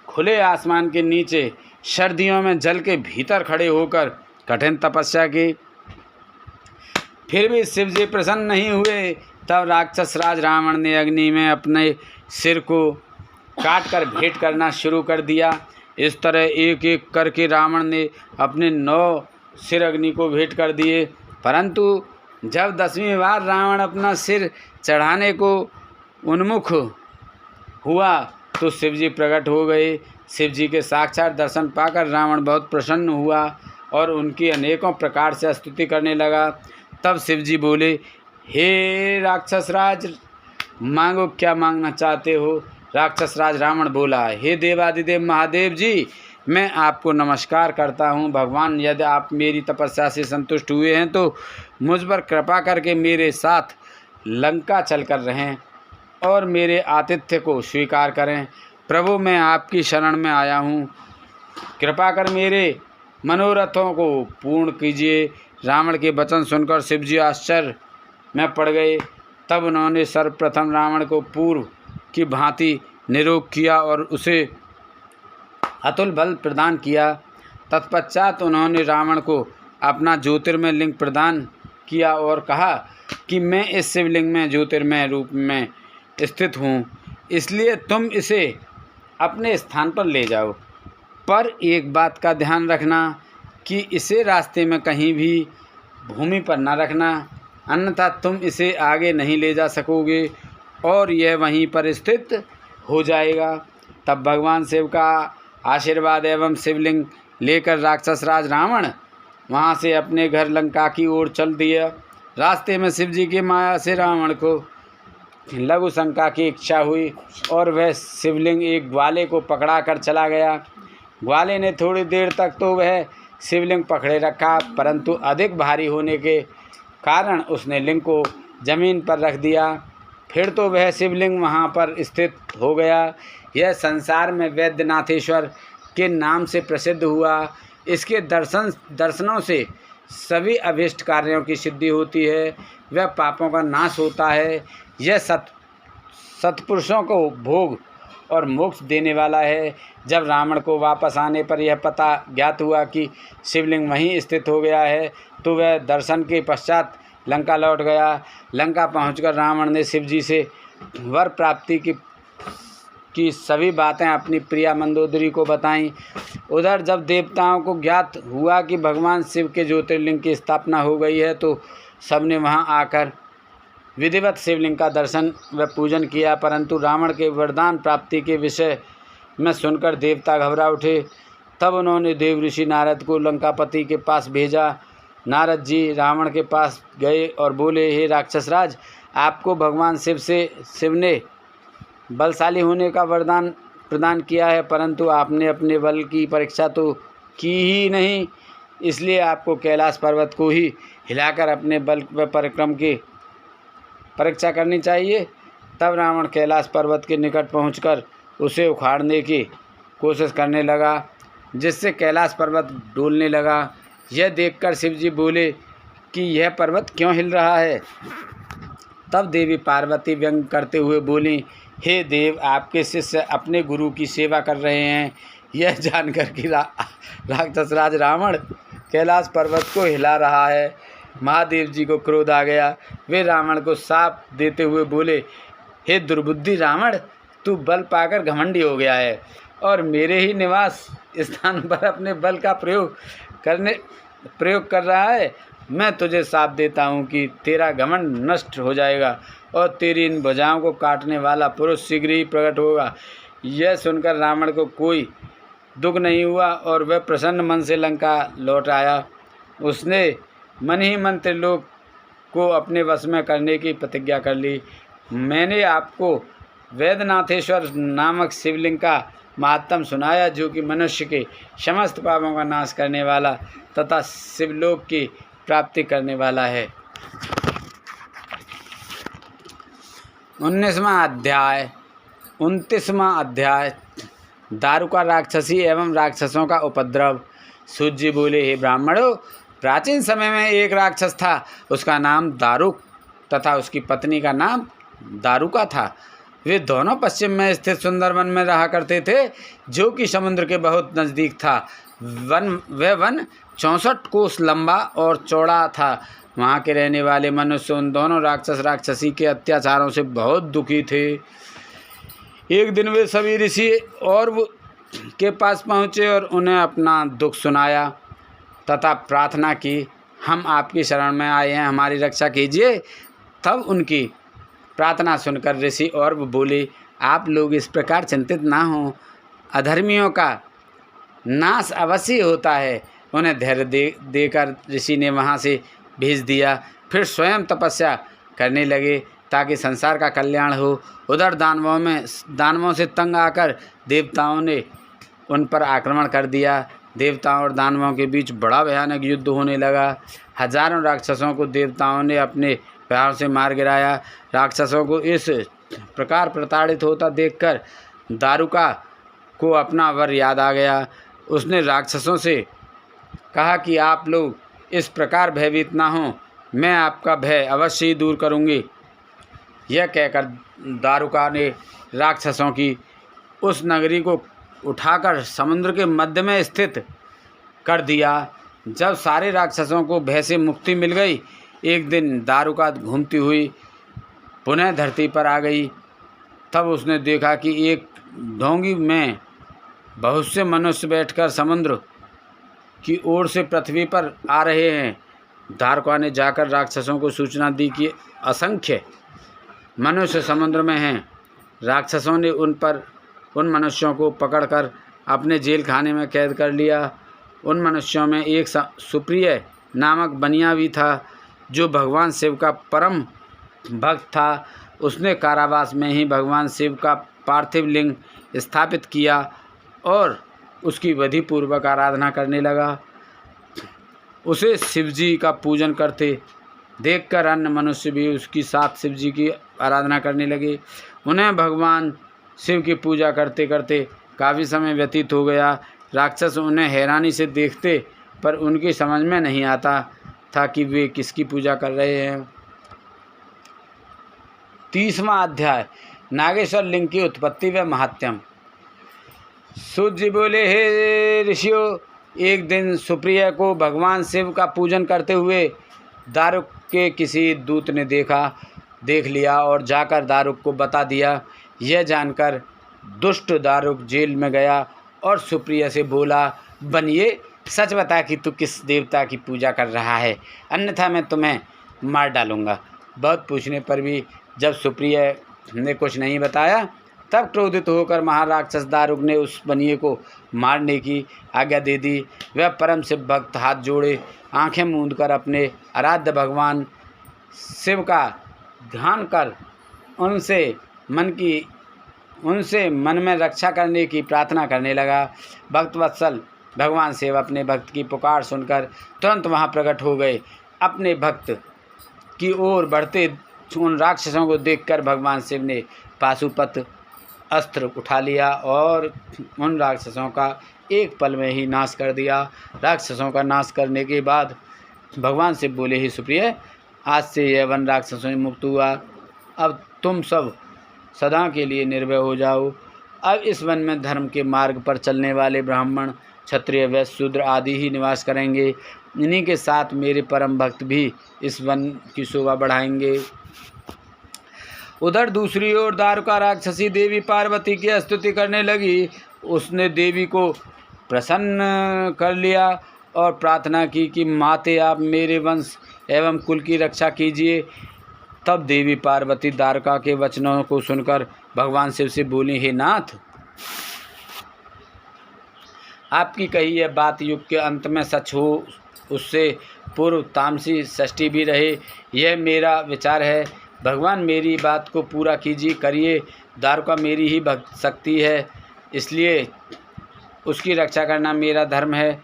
खुले आसमान के नीचे, सर्दियों में जल के भीतर खड़े होकर कठिन तपस्या की। फिर भी शिव जी प्रसन्न नहीं हुए। तब राक्षस राज रावण ने अग्नि में अपने सिर को काटकर भेंट करना शुरू कर दिया। इस तरह एक एक करके रावण ने अपने 9 सिर अग्नि को भेंट कर दिए। परंतु जब 10वीं बार रावण अपना सिर चढ़ाने को उन्मुख हुआ तो शिवजी प्रकट हो गए। शिवजी के साक्षात दर्शन पाकर रावण बहुत प्रसन्न हुआ और उनकी अनेकों प्रकार से स्तुति करने लगा। तब शिवजी बोले, हे राक्षस राज, मांगो, क्या मांगना चाहते हो? राक्षस राज रावण बोला, हे देवादिदेव महादेव जी, मैं आपको नमस्कार करता हूँ। भगवान, यदि आप मेरी तपस्या से संतुष्ट हुए हैं तो मुझ पर कृपा करके मेरे साथ लंका चलकर रहें और मेरे आतिथ्य को स्वीकार करें। प्रभु, मैं आपकी शरण में आया हूँ, कृपा कर मेरे मनोरथों को पूर्ण कीजिए। रावण के वचन सुनकर शिवजी आश्चर्य में पड़ गए। तब उन्होंने सर्वप्रथम रावण को पूर्व की भांति निरोग किया और उसे अतुल बल प्रदान किया। तत्पश्चात उन्होंने रावण को अपना ज्योतिर्मय लिंग प्रदान किया और कहा कि मैं इस शिवलिंग में ज्योतिर्मय रूप में स्थित हूँ, इसलिए तुम इसे अपने स्थान पर ले जाओ। पर एक बात का ध्यान रखना कि इसे रास्ते में कहीं भी भूमि पर न रखना, अन्यथा तुम इसे आगे नहीं ले जा सकोगे और यह वहीं पर स्थित हो जाएगा। तब भगवान शिव का आशीर्वाद एवं शिवलिंग लेकर राक्षस राज रावण वहाँ से अपने घर लंका की ओर चल दिया। रास्ते में शिव जी की माया से रावण को लघु शंका की इच्छा हुई और वह शिवलिंग एक ग्वाले को पकड़ा कर चला गया। ग्वाले ने थोड़ी देर तक तो वह शिवलिंग पकड़े रखा, परंतु अधिक भारी होने के कारण उसने लिंग को जमीन पर रख दिया। फिर तो वह शिवलिंग वहाँ पर स्थित हो गया। यह संसार में वैद्यनाथेश्वर के नाम से प्रसिद्ध हुआ। इसके दर्शनों से सभी अभीष्ट कार्यों की सिद्धि होती है, वह पापों का नाश होता है। यह सत्पुरुषों को भोग और मोक्ष देने वाला है। जब रावण को वापस आने पर यह पता ज्ञात हुआ कि शिवलिंग वहीं स्थित हो गया है, तो वह दर्शन के पश्चात लंका लौट गया। लंका पहुंचकर रावण ने शिवजी से वर प्राप्ति की सभी बातें अपनी प्रिया मंदोदरी को बताईं। उधर जब देवताओं को ज्ञात हुआ कि भगवान शिव के ज्योतिर्लिंग की स्थापना हो गई है, तो सबने वहां आकर विधिवत शिवलिंग का दर्शन व पूजन किया। परंतु रावण के वरदान प्राप्ति के विषय में सुनकर देवता घबरा उठे। तब उन्होंने देव ऋषि नारद को लंकापति के पास भेजा। नारद जी रावण के पास गए और बोले, हे राक्षसराज, आपको भगवान शिव ने बलशाली होने का वरदान प्रदान किया है, परंतु आपने अपने बल की परीक्षा तो की ही नहीं, इसलिए आपको कैलाश पर्वत को ही हिलाकर अपने बल व पराक्रम की परीक्षा करनी चाहिए। तब रावण कैलाश पर्वत के निकट पहुंचकर उसे उखाड़ने की कोशिश करने लगा, जिससे कैलाश पर्वत डोलने लगा। यह देखकर शिवजी बोले कि यह पर्वत क्यों हिल रहा है। तब देवी पार्वती व्यंग करते हुए बोली, हे देव, आपके शिष्य अपने गुरु की सेवा कर रहे हैं। यह जानकर कि राक्षसराज रावण कैलाश पर्वत को हिला रहा है, महादेव जी को क्रोध आ गया। वे रावण को शाप देते हुए बोले, हे दुर्बुद्धि रावण, तू बल पाकर घमंडी हो गया है और मेरे ही निवास स्थान पर अपने बल का प्रयोग कर रहा है। मैं तुझे शाप देता हूँ कि तेरा घमंड नष्ट हो जाएगा और तेरी इन भुजाओं को काटने वाला पुरुष शीघ्र ही प्रकट होगा। यह सुनकर रावण को कोई दुख नहीं हुआ और वह प्रसन्न मन से लंका लौट आया। उसने मन ही मन त्रिलोक को अपने वश में करने की प्रतिज्ञा कर ली। मैंने आपको वेदनाथेश्वर नामक शिवलिंग का महात्म सुनाया, जो कि मनुष्य के समस्त पापों का नाश करने वाला तथा शिवलोक की प्राप्ति करने वाला है। 29वां अध्याय दारुका राक्षसी एवं राक्षसों का उपद्रव। सूत जी बोले, हे ब्राह्मणों, प्राचीन समय में एक राक्षस था, उसका नाम दारुक तथा उसकी पत्नी का नाम दारुका था। वे दोनों पश्चिम में स्थित सुंदर वन में रहा करते थे, जो कि समुद्र के बहुत नज़दीक था। वह वन 64 कोस लंबा और चौड़ा था। वहाँ के रहने वाले मनुष्य उन दोनों राक्षसी के अत्याचारों से बहुत दुखी थे। एक दिन वे सभी ऋषि और के पास पहुँचे और उन्हें अपना दुख सुनाया तथा प्रार्थना की, हम आपकी शरण में आए हैं, हमारी रक्षा कीजिए। तब उनकी प्रार्थना सुनकर ऋषि और बोले, आप लोग इस प्रकार चिंतित ना हों, अधर्मियों का नाश अवश्य होता है। उन्हें धैर्य देकर ऋषि ने वहाँ से भेज दिया। फिर स्वयं तपस्या करने लगे ताकि संसार का कल्याण हो। उधर दानवों से तंग आकर देवताओं ने उन पर आक्रमण कर दिया। देवताओं और दानवों के बीच बड़ा भयानक युद्ध होने लगा। हजारों राक्षसों को देवताओं ने अपने प्रहार से मार गिराया। राक्षसों को इस प्रकार प्रताड़ित होता देखकर दारुका को अपना वर याद आ गया। उसने राक्षसों से कहा कि आप लोग इस प्रकार भयभीत ना हों, मैं आपका भय अवश्य ही दूर करूंगी। यह कहकर दारुका ने राक्षसों की उस नगरी को उठाकर समुद्र के मध्य में स्थित कर दिया। जब सारे राक्षसों को भय से मुक्ति मिल गई, एक दिन दारुका घूमती हुई पुनः धरती पर आ गई। तब उसने देखा कि एक डोंगी में बहुत से मनुष्य बैठकर समुद्र की ओर से पृथ्वी पर आ रहे हैं। दारुका ने जाकर राक्षसों को सूचना दी कि असंख्य मनुष्य समुद्र में हैं। राक्षसों ने उन मनुष्यों को पकड़कर अपने जेल खाने में कैद कर लिया। उन मनुष्यों में एक सुप्रिय नामक बनिया भी था, जो भगवान शिव का परम भक्त था। उसने कारावास में ही भगवान शिव का पार्थिव लिंग स्थापित किया और उसकी विधि पूर्वक आराधना करने लगा। उसे शिवजी का पूजन करते देखकर अन्य मनुष्य भी उसकी साथ शिवजी की आराधना करने लगे। उन्हें भगवान शिव की पूजा करते करते काफ़ी समय व्यतीत हो गया। राक्षस उन्हें हैरानी से देखते, पर उनकी समझ में नहीं आता था कि वे किसकी पूजा कर रहे हैं। 30वां अध्याय, नागेश्वर लिंग की उत्पत्ति व महात्म्य। सूत जी बोले, हे ऋषियों, एक दिन सुप्रिया को भगवान शिव का पूजन करते हुए दारुक के किसी दूत ने देख लिया और जाकर दारुक को बता दिया। यह जानकर दुष्ट दारुक जेल में गया और सुप्रिया से बोला, बनिए, सच बता कि तू किस देवता की पूजा कर रहा है, अन्यथा मैं तुम्हें मार डालूंगा। बहुत पूछने पर भी जब सुप्रिया ने कुछ नहीं बताया, तब क्रोधित होकर महाराक्षस दारुक ने उस बनिए को मारने की आज्ञा दे दी। वह परम शिव भक्त हाथ जोड़े आंखें मूंद कर अपने आराध्य भगवान शिव का ध्यान कर उनसे मन में रक्षा करने की प्रार्थना करने लगा। भक्तवत्सल भगवान शिव अपने भक्त की पुकार सुनकर तुरंत वहां प्रकट हो गए। अपने भक्त की ओर बढ़ते उन राक्षसों को देखकर भगवान शिव ने पाशुपत अस्त्र उठा लिया और उन राक्षसों का एक पल में ही नाश कर दिया। राक्षसों का नाश करने के बाद भगवान शिव बोले, ही सुप्रिय, आज से यह वन राक्षसों से मुक्त हुआ। अब तुम सब सदा के लिए निर्भय हो जाओ। अब इस वन में धर्म के मार्ग पर चलने वाले ब्राह्मण, क्षत्रिय, वैश्य, शूद्र आदि ही निवास करेंगे। इन्हीं के साथ मेरे परम भक्त भी इस वन की शोभा बढ़ाएंगे। उधर दूसरी ओर दारुका राक्षसी देवी पार्वती की स्तुति करने लगी। उसने देवी को प्रसन्न कर लिया और प्रार्थना की कि माते, आप मेरे वंश एवं कुल की रक्षा कीजिए। तब देवी पार्वती दारुका के वचनों को सुनकर भगवान शिव से बोली, हे नाथ, आपकी कही यह बात युग के अंत में सच हो, उससे पूर्व तामसी षष्ठी भी रहे, यह मेरा विचार है। भगवान मेरी बात को पूरा करिए। दारुका मेरी ही भक्त शक्ति है, इसलिए उसकी रक्षा करना मेरा धर्म है।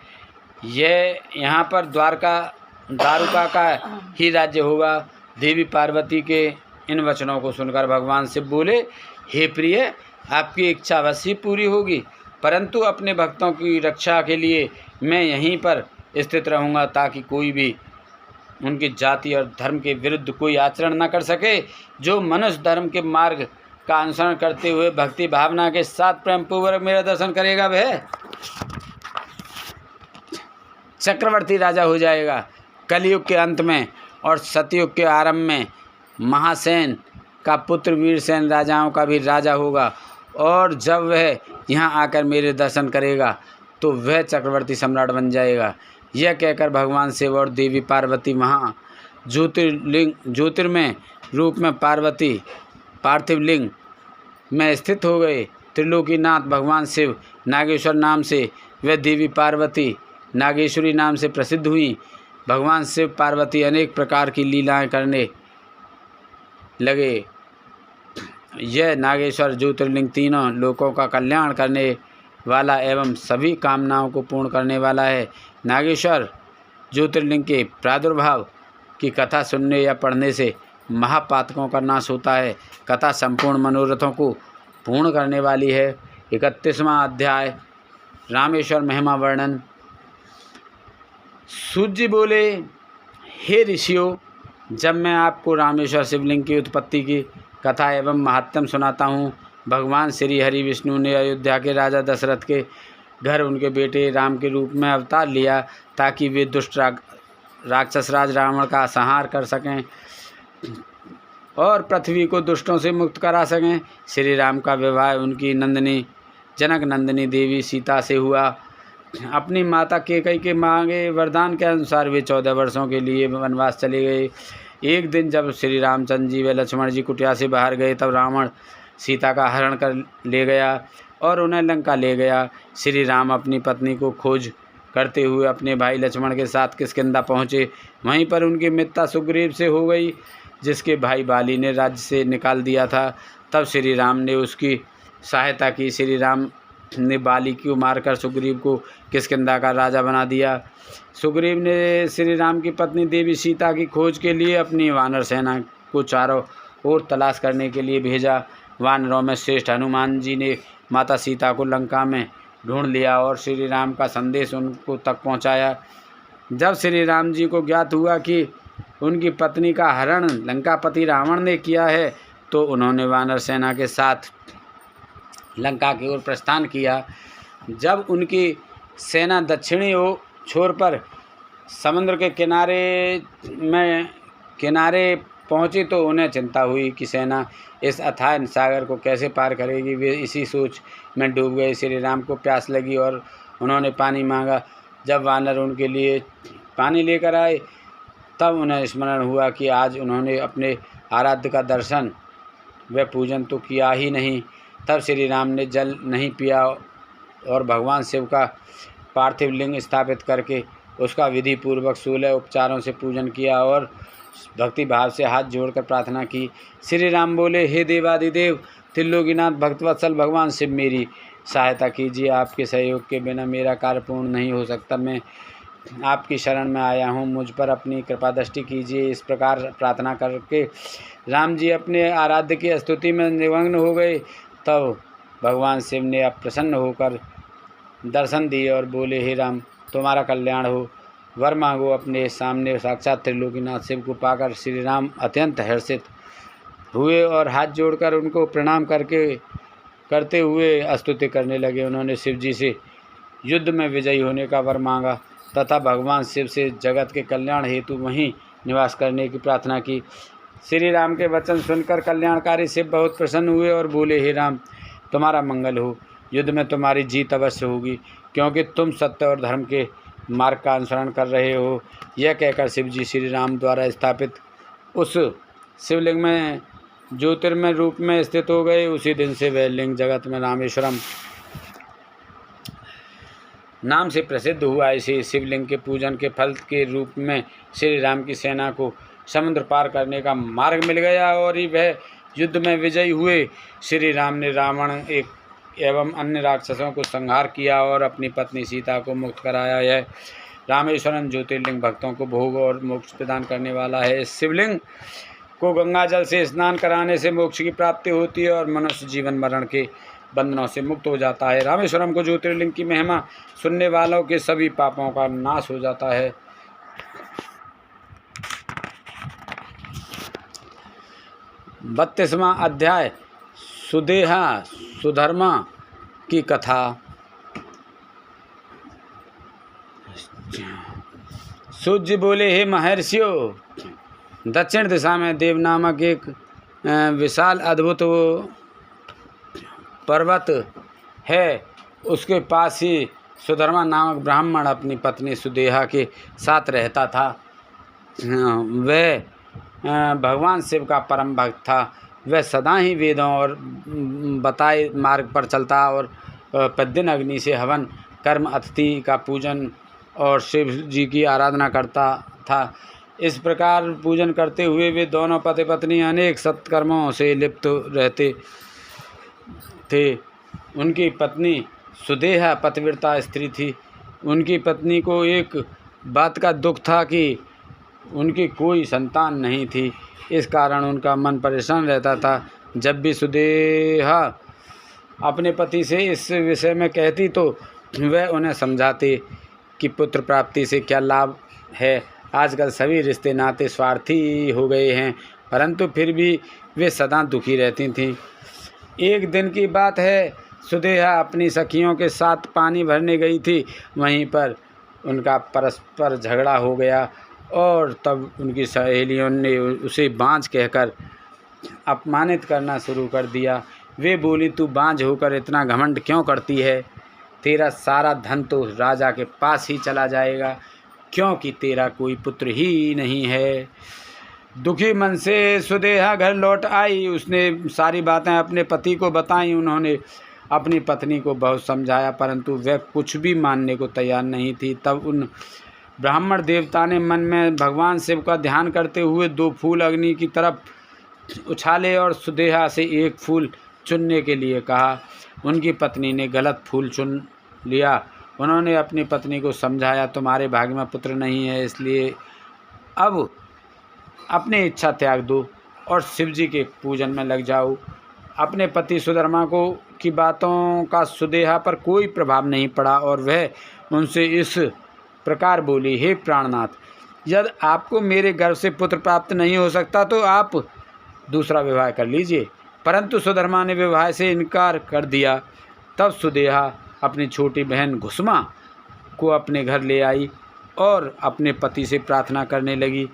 यह यहाँ पर दारुका का ही राज्य होगा। देवी पार्वती के इन वचनों को सुनकर भगवान शिव बोले, हे प्रिय, आपकी इच्छा अवश्य पूरी होगी, परंतु अपने भक्तों की रक्षा के लिए मैं यहीं पर स्थित रहूँगा, ताकि कोई भी उनकी जाति और धर्म के विरुद्ध कोई आचरण न कर सके। जो मनुष्य धर्म के मार्ग का अनुसरण करते हुए भक्ति भावना के साथ प्रेम पूर्वक मेरा दर्शन करेगा, वह चक्रवर्ती राजा हो जाएगा। कलयुग के अंत में और सतयुग के आरंभ में महासेन का पुत्र वीरसेन राजाओं का भी राजा होगा, और जब वह यहाँ आकर मेरे दर्शन करेगा तो वह चक्रवर्ती सम्राट बन जाएगा। यह कहकर भगवान शिव और देवी पार्वती वहाँ ज्योतिर्मय रूप में पार्थिव लिंग में स्थित हो गए। त्रिलोकीनाथ भगवान शिव नागेश्वर नाम से व देवी पार्वती नागेश्वरी नाम से प्रसिद्ध हुई। भगवान शिव पार्वती अनेक प्रकार की लीलाएं करने लगे। यह नागेश्वर ज्योतिर्लिंग तीनों लोकों का कल्याण करने वाला एवं सभी कामनाओं को पूर्ण करने वाला है। नागेश्वर ज्योतिर्लिंग के प्रादुर्भाव की कथा सुनने या पढ़ने से महापातकों का नाश होता है। कथा संपूर्ण मनोरथों को पूर्ण करने वाली है। 31वां अध्याय, रामेश्वर महिमा वर्णन। सूत जी बोले, हे ऋषियों, जब मैं आपको रामेश्वर शिवलिंग की उत्पत्ति की कथा एवं महात्म्य सुनाता हूँ। भगवान श्री हरि विष्णु ने अयोध्या के राजा दशरथ के घर उनके बेटे राम के रूप में अवतार लिया, ताकि वे दुष्ट राक्षस राज रावण का संहार कर सकें और पृथ्वी को दुष्टों से मुक्त करा सकें। श्री राम का विवाह उनकी जनक नंदिनी देवी सीता से हुआ। अपनी माता केकई के मांगे वरदान के अनुसार वे 14 वर्षों के लिए वनवास चले गए। एक दिन जब श्री रामचंद्र जी व लक्ष्मण जी कुटिया से बाहर गए, तब रावण सीता का हरण कर ले गया और उन्हें लंका ले गया। श्री राम अपनी पत्नी को खोज करते हुए अपने भाई लक्ष्मण के साथ किष्किंधा पहुँचे। वहीं पर उनकी मित्रता सुग्रीव से हो गई, जिसके भाई बाली ने राज्य से निकाल दिया था। तब श्री राम ने उसकी सहायता की। श्री राम ने बाली को मारकर सुग्रीव को किष्किंधा का राजा बना दिया। सुग्रीव ने श्री राम की पत्नी देवी सीता की खोज के लिए अपनी वानर सेना को चारों ओर तलाश करने के लिए भेजा। वानरों में श्रेष्ठ हनुमान जी ने माता सीता को लंका में ढूंढ लिया और श्री राम का संदेश उनको तक पहुंचाया। जब श्री राम जी को ज्ञात हुआ कि उनकी पत्नी का हरण लंकापति रावण ने किया है, तो उन्होंने वानर सेना के साथ लंका की ओर प्रस्थान किया। जब उनकी सेना दक्षिणी छोर पर समुद्र के किनारे पहुंची तो उन्हें चिंता हुई कि सेना इस अथाह सागर को कैसे पार करेगी। वे इसी सोच में डूब गए। श्री राम को प्यास लगी और उन्होंने पानी मांगा। जब वानर उनके लिए पानी लेकर आए तब उन्हें स्मरण हुआ कि आज उन्होंने अपने आराध्य का दर्शन व पूजन तो किया ही नहीं। तब श्री राम ने जल नहीं पिया और भगवान शिव का पार्थिव लिंग स्थापित करके उसका विधि पूर्वक 16 उपचारों से पूजन किया और भक्ति भाव से हाथ जोड़कर प्रार्थना की। श्री राम बोले, हे देवादिदेव त्रिलोकीनाथ भक्तवत्सल भगवान शिव, मेरी सहायता कीजिए। आपके सहयोग के बिना मेरा कार्य पूर्ण नहीं हो सकता। मैं आपकी शरण में आया हूँ, मुझ पर अपनी कृपा दृष्टि कीजिए। इस प्रकार प्रार्थना करके राम जी अपने आराध्य की स्तुति में निमग्न हो गए। तब भगवान शिव ने अब प्रसन्न होकर दर्शन दिए और बोले, हे राम, तुम्हारा कल्याण हो, वर मांगो। अपने सामने साक्षात त्रिलोकीनाथ शिव को पाकर श्री राम अत्यंत हर्षित हुए और हाथ जोड़कर उनको प्रणाम करते हुए स्तुति करने लगे। उन्होंने शिव जी से युद्ध में विजयी होने का वर मांगा तथा भगवान शिव से जगत के कल्याण हेतु वहीं निवास करने की प्रार्थना की। श्री राम के वचन सुनकर कल्याणकारी शिव बहुत प्रसन्न हुए और बोले, हे राम, तुम्हारा मंगल हो। युद्ध में तुम्हारी जीत अवश्य होगी, क्योंकि तुम सत्य और धर्म के मार्ग का अनुसरण कर रहे हो। यह कहकर शिव जी श्री राम द्वारा स्थापित उस शिवलिंग में ज्योतिर्मय रूप में स्थित हो गए। उसी दिन से वह लिंग जगत में रामेश्वरम नाम से प्रसिद्ध हुआ। इसी शिवलिंग के पूजन के फल के रूप में श्री राम की सेना को समुद्र पार करने का मार्ग मिल गया और वह युद्ध में विजयी हुए। श्री राम ने रावण एवं अन्य राक्षसों को संहार किया और अपनी पत्नी सीता को मुक्त कराया। यह रामेश्वरम ज्योतिर्लिंग भक्तों को भोग और मोक्ष प्रदान करने वाला है। इस शिवलिंग को गंगा जल से स्नान कराने से मोक्ष की प्राप्ति होती है और मनुष्य जीवन मरण के बंधनों से मुक्त हो जाता है। रामेश्वरम को ज्योतिर्लिंग की महिमा सुनने वालों के सभी पापों का नाश हो जाता है। 32वां अध्याय सुदेहा सुधर्मा की कथा। सूत जी बोले, हे महर्षियों, दक्षिण दिशा में देव नामक एक विशाल अद्भुत पर्वत है। उसके पास ही सुधर्मा नामक ब्राह्मण अपनी पत्नी सुदेहा के साथ रहता था। वह भगवान शिव का परम भक्त था। वह सदा ही वेदों और बताए मार्ग पर चलता और प्रतिदिन अग्नि से हवन कर्म अतिथि का पूजन और शिव जी की आराधना करता था। इस प्रकार पूजन करते हुए वे दोनों पति पत्नी अनेक सत्कर्मों से लिप्त रहते थे। उनकी पत्नी सुदेहा पतिव्रता स्त्री थी। उनकी पत्नी को एक बात का दुख था कि उनकी कोई संतान नहीं थी। इस कारण उनका मन परेशान रहता था। जब भी सुदेहा अपने पति से इस विषय में कहती तो वह उन्हें समझाती कि पुत्र प्राप्ति से क्या लाभ है। आजकल सभी रिश्ते नाते स्वार्थी हो गए हैं, परंतु फिर भी वे सदा दुखी रहती थीं। एक दिन की बात है, सुदेहा अपनी सखियों के साथ पानी भरने गई थी। वहीं पर उनका परस्पर झगड़ा हो गया और तब उनकी सहेलियों ने उसे बांझ कहकर अपमानित करना शुरू कर दिया। वे बोली, तू बांझ होकर इतना घमंड क्यों करती है? तेरा सारा धन तो राजा के पास ही चला जाएगा, क्योंकि तेरा कोई पुत्र ही नहीं है। दुखी मन से सुदेहा घर लौट आई। उसने सारी बातें अपने पति को बताईं। उन्होंने अपनी पत्नी को बहुत समझाया, परंतु वह कुछ भी मानने को तैयार नहीं थी। तब उन ब्राह्मण देवता ने मन में भगवान शिव का ध्यान करते हुए 2 फूल अग्नि की तरफ उछाले और सुदेहा से एक फूल चुनने के लिए कहा। उनकी पत्नी ने गलत फूल चुन लिया। उन्होंने अपनी पत्नी को समझाया, तुम्हारे भाग्य में पुत्र नहीं है, इसलिए अब अपनी इच्छा त्याग दो और शिव जी के पूजन में लग जाओ। अपने पति सुधर्मा को की बातों का सुदेहा पर कोई प्रभाव नहीं पड़ा और वह उनसे इस प्रकार बोली, हे प्राणनाथ, यदि आपको मेरे गर्भ से पुत्र प्राप्त नहीं हो सकता तो आप दूसरा विवाह कर लीजिए। परंतु सुधर्मा ने विवाह से इनकार कर दिया। तब सुदेहा अपनी छोटी बहन घुसमा को अपने घर ले आई और अपने पति से प्रार्थना करने लगी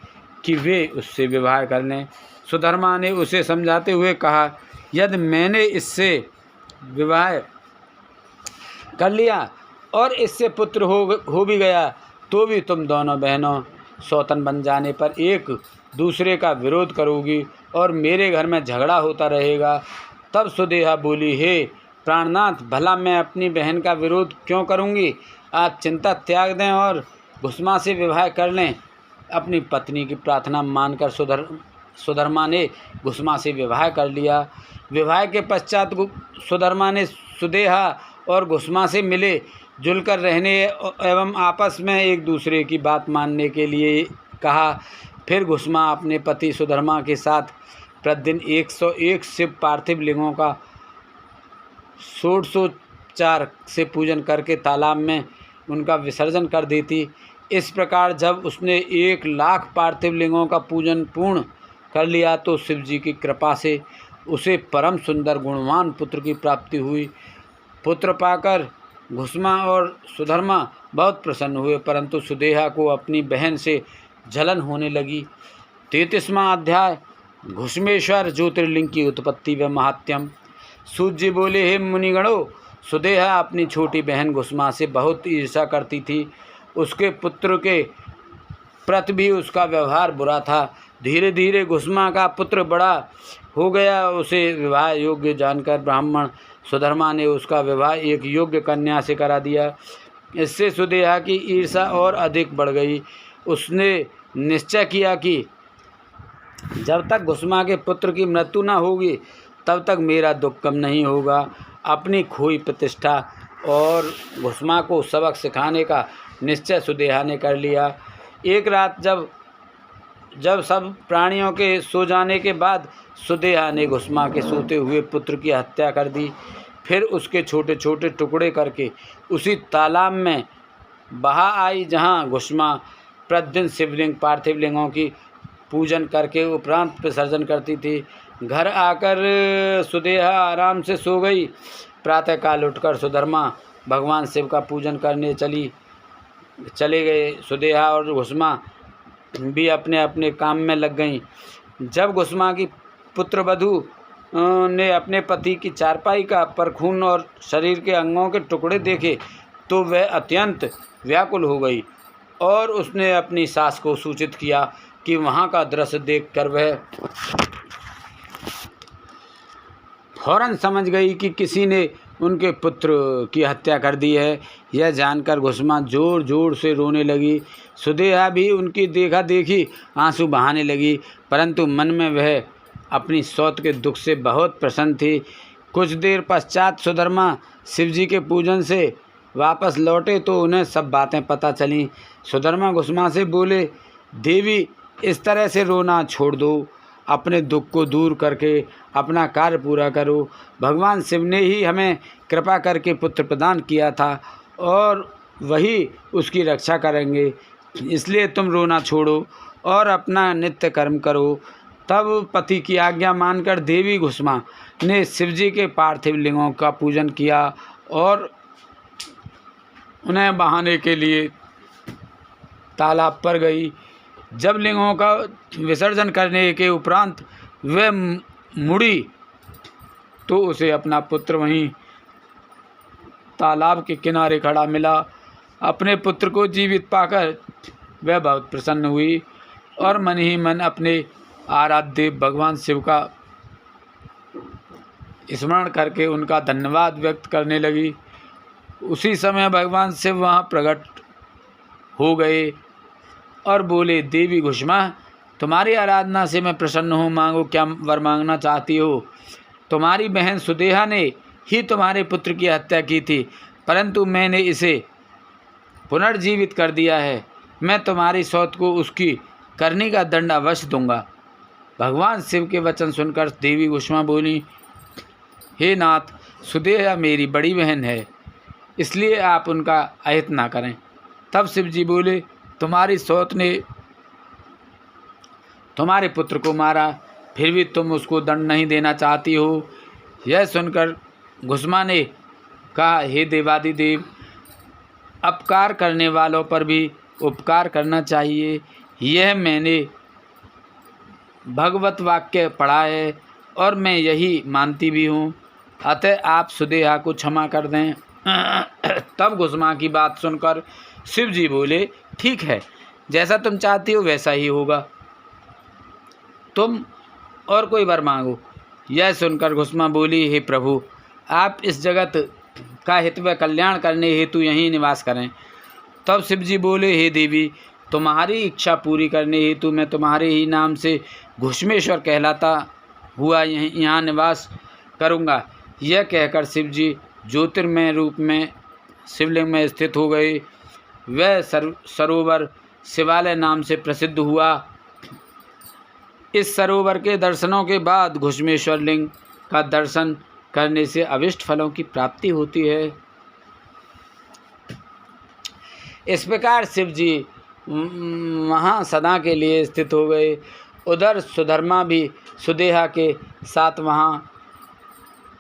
कि वे उससे विवाह कर लें। सुधर्मा ने उसे समझाते हुए कहा, यदि मैंने इससे विवाह कर लिया और इससे पुत्र हो भी गया तो भी तुम दोनों बहनों सौतन बन जाने पर एक दूसरे का विरोध करोगी और मेरे घर में झगड़ा होता रहेगा। तब सुदेहा बोली, हे प्राणनाथ, भला मैं अपनी बहन का विरोध क्यों करूँगी? आज चिंता त्याग दें और घुसमा से विवाह कर लें। अपनी पत्नी की प्रार्थना मानकर सुधर्मा ने घुसमा से विवाह कर लिया। विवाह के पश्चात सुधर्मा ने सुदेहा और घुसमा से मिले जुलकर रहने एवं आपस में एक दूसरे की बात मानने के लिए कहा। फिर घुसमा अपने पति सुधर्मा के साथ प्रतिदिन 101 शिव पार्थिव लिंगों का 1604 से पूजन करके तालाब में उनका विसर्जन कर देती। इस प्रकार जब उसने 1,00,000 पार्थिव लिंगों का पूजन पूर्ण कर लिया तो शिव जी की कृपा से उसे परम सुंदर गुणवान पुत्र की प्राप्ति हुई। पुत्र पाकर घुसमा और सुधर्मा बहुत प्रसन्न हुए, परंतु सुदेहा को अपनी बहन से जलन होने लगी। 33वां अध्याय घुसमेश्वर ज्योतिर्लिंग की उत्पत्ति व महात्म्यम। सूत जी बोले, हे मुनिगणों, सुदेहा अपनी छोटी बहन घुसमा से बहुत ईर्ष्या करती थी। उसके पुत्र के प्रति भी उसका व्यवहार बुरा था। धीरे धीरे घुसमा का पुत्र बड़ा हो गया। उसे विवाह योग्य जानकर ब्राह्मण सुधर्मा ने उसका विवाह एक योग्य कन्या से करा दिया। इससे सुदेहा की ईर्ष्या और अधिक बढ़ गई। उसने निश्चय किया कि जब तक घुसमा के पुत्र की मृत्यु न होगी तब तक मेरा दुख कम नहीं होगा। अपनी खोई प्रतिष्ठा और घुसमा को सबक सिखाने का निश्चय सुदेहा ने कर लिया। एक रात जब सब प्राणियों के सो जाने के बाद सुदेहा ने घुसमा के सोते हुए पुत्र की हत्या कर दी। फिर उसके छोटे छोटे टुकड़े करके उसी तालाब में बहा आई जहाँ घुसमा प्रतिदिन शिवलिंग पार्थिव लिंगों की पूजन करके उपरांत विसर्जन करती थी। घर आकर सुदेहा आराम से सो गई। प्रातःकाल उठकर सुधर्मा भगवान शिव का पूजन करने चले गए। सुदेहा और घुसमा भी अपने अपने काम में लग गईं। जब घुसमा की पुत्रवधू ने अपने पति की चारपाई का पर खून और शरीर के अंगों के टुकड़े देखे तो वह अत्यंत व्याकुल हो गई और उसने अपनी सास को सूचित किया कि वहाँ का दृश्य देखकर वह फौरन समझ गई कि किसी ने उनके पुत्र की हत्या कर दी है। यह जानकर घुसमा जोर जोर से रोने लगी। सुदेहा भी उनकी देखा देखी आंसू बहाने लगी, परंतु मन में वह अपनी सौत के दुख से बहुत प्रसन्न थी। कुछ देर पश्चात सुधर्मा शिवजी के पूजन से वापस लौटे तो उन्हें सब बातें पता चलीं। सुधर्मा घुसमा से बोले, देवी, इस तरह से रोना छोड़ दो, अपने दुख को दूर करके अपना कार्य पूरा करो। भगवान शिव ने ही हमें कृपा करके पुत्र प्रदान किया था और वही उसकी रक्षा करेंगे, इसलिए तुम रोना छोड़ो और अपना नित्य कर्म करो। तब पति की आज्ञा मानकर देवी घुसमा ने शिवजी के पार्थिव लिंगों का पूजन किया और उन्हें बहाने के लिए तालाब पर गई। जब लिंगों का विसर्जन करने के उपरांत वह मुड़ी तो उसे अपना पुत्र वहीं तालाब के किनारे खड़ा मिला। अपने पुत्र को जीवित पाकर वह बहुत प्रसन्न हुई और मन ही मन अपने आराध्य भगवान शिव का स्मरण करके उनका धन्यवाद व्यक्त करने लगी। उसी समय भगवान शिव वहाँ प्रकट हो गए और बोले, देवी घुसमा, तुम्हारी आराधना से मैं प्रसन्न हूँ, मांगो क्या वर मांगना चाहती हो। तुम्हारी बहन सुदेहा ने ही तुम्हारे पुत्र की हत्या की थी, परंतु मैंने इसे पुनर्जीवित कर दिया है। मैं तुम्हारी सौत को उसकी करनी का दंड अवश्य दूंगा। भगवान शिव के वचन सुनकर देवी घुसमा बोली, हे नाथ, सुदेहा मेरी बड़ी बहन है, इसलिए आप उनका अहित ना करें। तब शिव जी बोले, तुम्हारी सौत ने तुम्हारे पुत्र को मारा, फिर भी तुम उसको दंड नहीं देना चाहती हो। यह सुनकर घुसमा ने कहा, हे देवादिदेव, अपकार करने वालों पर भी उपकार करना चाहिए। यह मैंने भगवत वाक्य पढ़ा है और मैं यही मानती भी हूँ, अतः आप सुदेहा को क्षमा कर दें। तब घुसमा की बात सुनकर शिव जी बोले, ठीक है, जैसा तुम चाहती हो वैसा ही होगा, तुम और कोई वर मांगो। यह सुनकर घुसमा बोली, हे प्रभु, आप इस जगत का हित व कल्याण करने हेतु यहीं निवास करें। तब शिव जी बोले, हे देवी, तुम्हारी इच्छा पूरी करने हेतु मैं तुम्हारे ही नाम से घुश्मेश्वर कहलाता हुआ यहाँ निवास करूँगा। यह कहकर शिव जी ज्योतिर्मय रूप में शिवलिंग में स्थित हो गए। वह सरोवर शिवालय नाम से प्रसिद्ध हुआ। इस सरोवर के दर्शनों के बाद घुश्मेश्वर लिंग का दर्शन करने से अभिष्ट फलों की प्राप्ति होती है। इस प्रकार शिव जी वहाँ सदा के लिए स्थित हो गए। उधर सुधर्मा भी सुदेहा के साथ वहाँ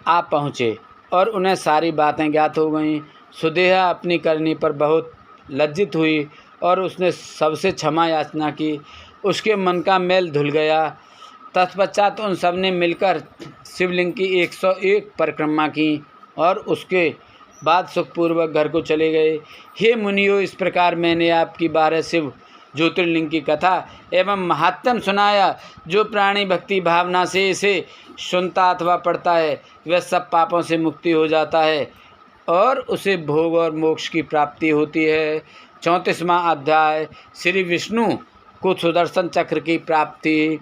आ पहुँचे और उन्हें सारी बातें ज्ञात हो गईं। सुदेहा अपनी करनी पर बहुत लज्जित हुई और उसने सबसे क्षमा याचना की। उसके मन का मैल धुल गया। तत्पश्चात उन सब ने मिलकर शिवलिंग की 101 परिक्रमा की और उसके बाद सुखपूर्वक घर को चले गए। हे मुनियो, इस प्रकार मैंने आपकी 12 शिव ज्योतिर्लिंग की कथा एवं महात्म्य सुनाया। जो प्राणी भक्ति भावना से इसे सुनता अथवा पढ़ता है वह सब पापों से मुक्ति हो जाता है और उसे भोग और मोक्ष की प्राप्ति होती है। 34वां अध्याय, श्री विष्णु को सुदर्शन चक्र की प्राप्ति।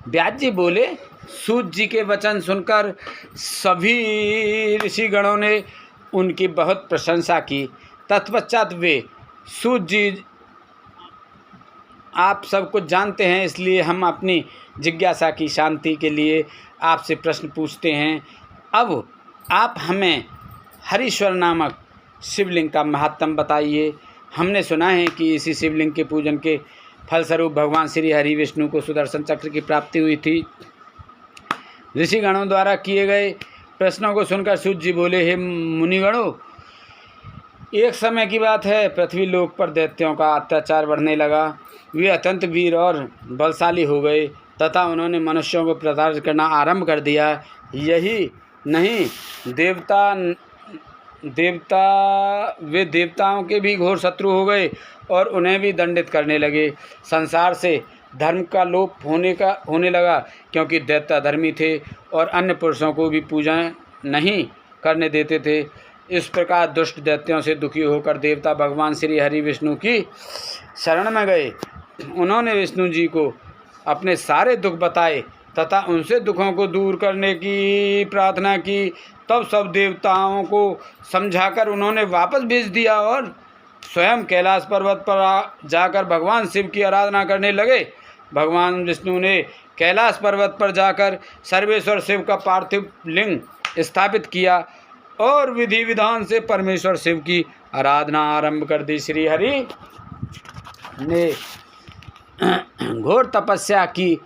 व्यास जी बोले, सूत जी के वचन सुनकर सभी ऋषिगणों ने उनकी बहुत प्रशंसा की। तत्पश्चात वे, सूत जी, आप सब कुछ जानते हैं, इसलिए हम अपनी जिज्ञासा की शांति के लिए आपसे प्रश्न पूछते हैं। अब आप हमें हरीश्वर नामक शिवलिंग का महात्म्य बताइए। हमने सुना है कि इसी शिवलिंग के पूजन के फलस्वरूप भगवान श्री हरि विष्णु को सुदर्शन चक्र की प्राप्ति हुई थी। ऋषिगणों द्वारा किए गए प्रश्नों को सुनकर सूत जी बोले, हे मुनिगणों, एक समय की बात है, पृथ्वी लोक पर दैत्यों का अत्याचार बढ़ने लगा। वे अत्यंत वीर और बलशाली हो गए तथा उन्होंने मनुष्यों को प्रताड़ित करना आरंभ कर दिया। यही नहीं, वे देवताओं के भी घोर शत्रु हो गए और उन्हें भी दंडित करने लगे। संसार से धर्म का लोप होने लगा, क्योंकि दैत्य धर्मी थे और अन्य पुरुषों को भी पूजा नहीं करने देते थे। इस प्रकार दुष्ट दैत्यों से दुखी होकर देवता भगवान श्री हरि विष्णु की शरण में गए। उन्होंने विष्णु जी को अपने सारे दुख बताए तथा उनसे दुखों को दूर करने की प्रार्थना की। तब सब देवताओं को समझाकर उन्होंने वापस भेज दिया और स्वयं कैलाश पर्वत पर जाकर भगवान शिव की आराधना करने लगे। भगवान विष्णु ने कैलाश पर्वत पर जाकर सर्वेश्वर शिव का पार्थिव लिंग स्थापित किया और विधि विधान से परमेश्वर शिव की आराधना आरंभ कर दी। श्री हरि ने घोर तपस्या की।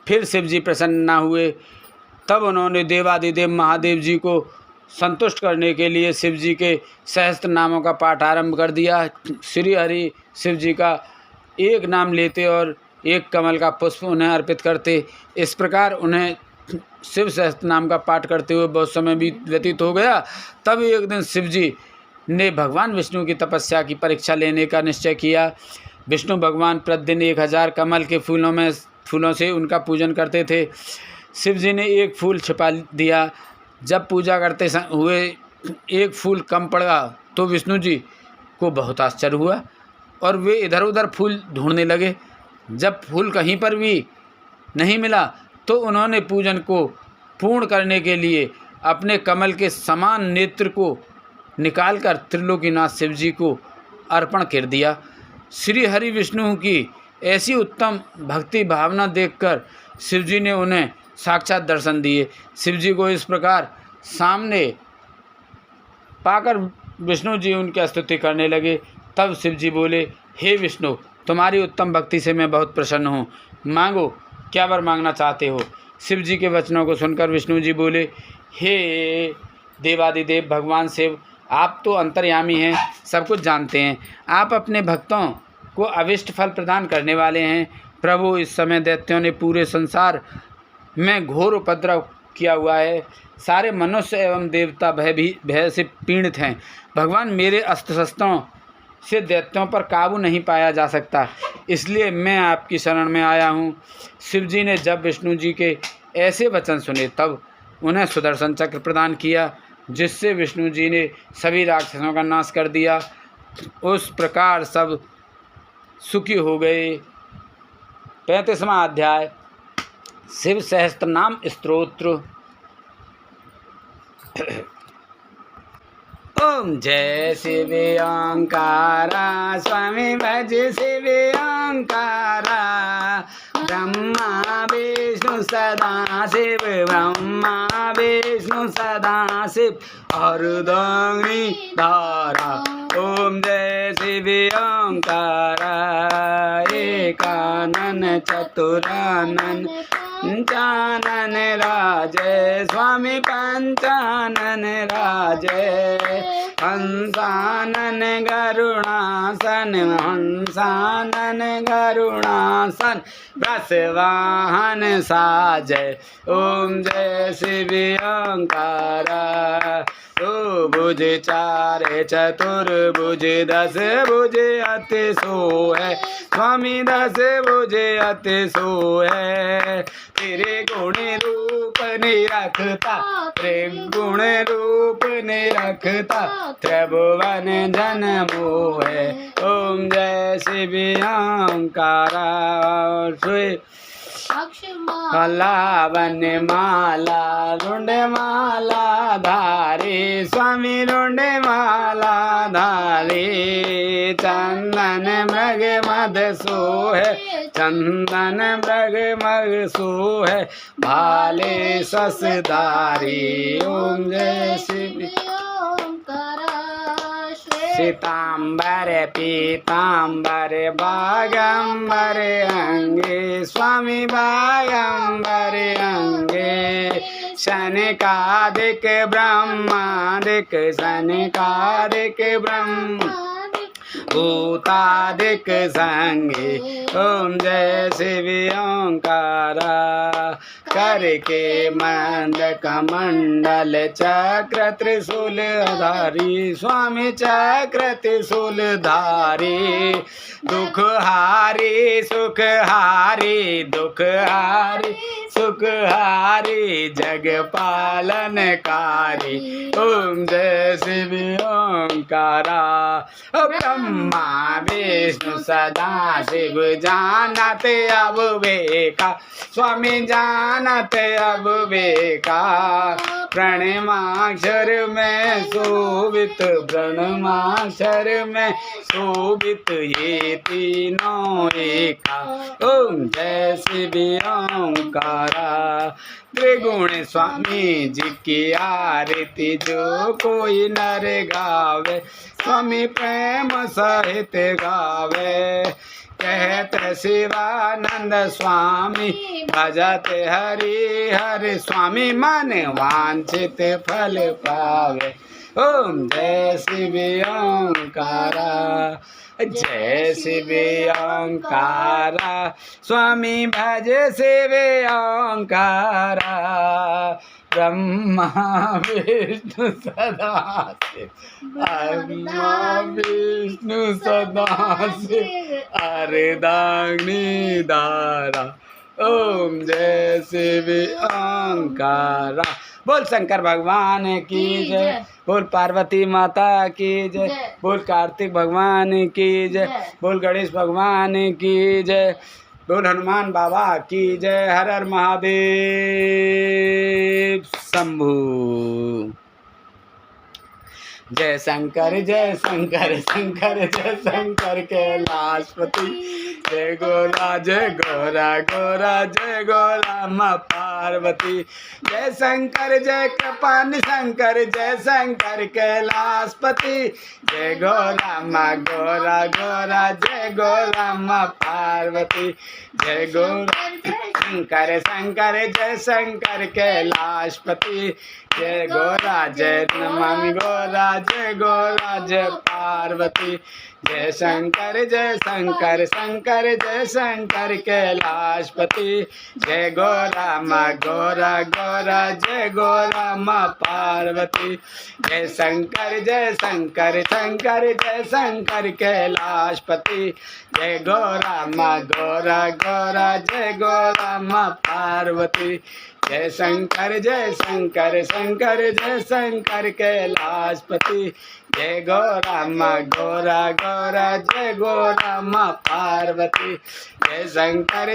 फिर शिव जी प्रसन्न न हुए। तब उन्होंने देवादिदेव महादेव जी को संतुष्ट करने के लिए शिव जी के सहस्त्र नामों का पाठ आरंभ कर दिया। श्री हरि शिव जी का एक नाम लेते और एक कमल का पुष्प उन्हें अर्पित करते। इस प्रकार उन्हें शिव सहस्त्र नाम का पाठ करते हुए बहुत समय भी व्यतीत हो गया। तब एक दिन शिव जी ने भगवान विष्णु की तपस्या की परीक्षा लेने का निश्चय किया। विष्णु भगवान प्रतिदिन 1000 कमल के फूलों से उनका पूजन करते थे। शिव जी ने एक फूल छिपा दिया। जब पूजा करते हुए एक फूल कम पड़ा तो विष्णु जी को बहुत आश्चर्य हुआ और वे इधर उधर फूल ढूंढने लगे। जब फूल कहीं पर भी नहीं मिला तो उन्होंने पूजन को पूर्ण करने के लिए अपने कमल के समान नेत्र को निकालकर त्रिलोकीनाथ शिव जी को अर्पण कर दिया। श्री हरि विष्णु की ऐसी उत्तम भक्ति भावना देखकर शिव जी ने उन्हें साक्षात दर्शन दिए। शिव जी को इस प्रकार सामने पाकर विष्णु जी उनकी स्तुति करने लगे। तब शिव जी बोले, हे विष्णु, तुम्हारी उत्तम भक्ति से मैं बहुत प्रसन्न हूँ, मांगो, क्या वर मांगना चाहते हो। शिव जी के वचनों को सुनकर विष्णु जी बोले, हे देवादिदेव भगवान शिव, आप तो अंतर्यामी हैं, सब कुछ जानते हैं। आप अपने भक्तों को अभिष्ट फल प्रदान करने वाले हैं। प्रभु, इस समय दैत्यों ने पूरे संसार में घोर उपद्रव किया हुआ है। सारे मनुष्य एवं देवता भय से पीड़ित हैं। भगवान, मेरे अस्त्र शस्त्रों से दैत्यों पर काबू नहीं पाया जा सकता, इसलिए मैं आपकी शरण में आया हूँ। शिव जी ने जब विष्णु जी के ऐसे वचन सुने तब उन्हें सुदर्शन चक्र प्रदान किया, जिससे विष्णु जी ने सभी राक्षसों का नाश कर दिया। उस प्रकार सब सुखी हो गए। 35वां अध्याय, शिव सहस्त्र नाम स्तोत्र। ओम जय शिव ओंकारा, स्वामी भज शिव ओंकारा। ब्रह्मा विष्णु सदा शिव, ब्रह्मा विष्णु सदा शिव, अर्धांगिनी धारा। ओम जय शिव ओंकारा, एकानन चतुरानन पंचानन राजय, स्वामी पंचानन राजय। हंसानन गरुणासन, हंसानन गरुणासन, वृषवाहन साजय। ओम जय शिव ओंकारा। तो भुज चार चतुर्भुज, 10 भुज अति सोहै, स्वामी 10 भुज अति सोहै। तेरे गुण रूप निरखता, त्रिगुण रूप निरखता, त्रिभुवन जन मोहै। ओम जय शिव ओंकारा। कलावन माला रुंड माला धारी, स्वामी रुंड माला धारी। चंदन मृग मद सोहै, चंदन मृग मग सोहै, भाले ससधारी। ओम जय शिव सीतांबर पीतांबर, बागंबर अंगे, स्वामी बागंबर अंगे। शनिकादिक ब्रह्मादिक, शनिकादिक ब्रह्म भूतादिक संगे। ओम जय शिव ओंकारा। करके मंद कमंडल चक्र त्रिशूल धारी, स्वामी चक्र त्रिशूल धारी। दुख हारी सुख हारी, दुख हारी सुख हारी, जग पालनकारी। ओम जय शिव ओंकारा। ब्रह्मा विष्णु सदा शिव, जानत अब वेका, स्वामी जानत अब वेका। प्रणमाक्षर में शोभित, प्रणमाक्षर में शोभित, ये तीनों एका। ओम जय शिव ओंकारा। त्रिगुण स्वामी जी की आरती जो कोई नर गावे, स्वामी प्रेम सहित गावे। कहते शिवानंद स्वामी, भजते हरि हरि, स्वामी मन वांछित फल पावे। ओम जय शिव ओंकारा। जय शिव ओंकारा, स्वामी भज शिव ओंकारा। ब्रह्मा विष्णु सदा शिव, ब्रह्मा विष्णु सदा शिव, अर्धांगिनी धारा। ओम जय शिव ओंकारा। बोल शंकर भगवान की जय, बोल पार्वती माता की जय, बोल कार्तिक भगवान की जय, बोल गणेश भगवान की जय, बोल हनुमान बाबा की जय। हर हर महादेव शंभू। जय शंकर शंकर, जय शंकर कैलाशपति। जय गोरा गोरा जय गोरा माँ पार्वती। जय शंकर जय कृपानि शंकर जय शंकर कैलाशपति। जय गोरा गोरा जय गोरा माँ पार्वती। जय गोरा शंकर शंकर जय शंकर कैलाशपति। जय गोरा जय नमामि गोरा जय पार्वती। जय शंकर शंकर जय शंकर कैलाशपति। जय गोरा जय गोरा माँ पार्वती। जय शंकर शंकर जय शंकर कैलाशपति। जय गोरा जय गोरा माँ पार्वती। जय शंकर शंकर जय शंकर कैलाशपति। जय गोरा जय गोरा माँ पार्वती। जय शंकर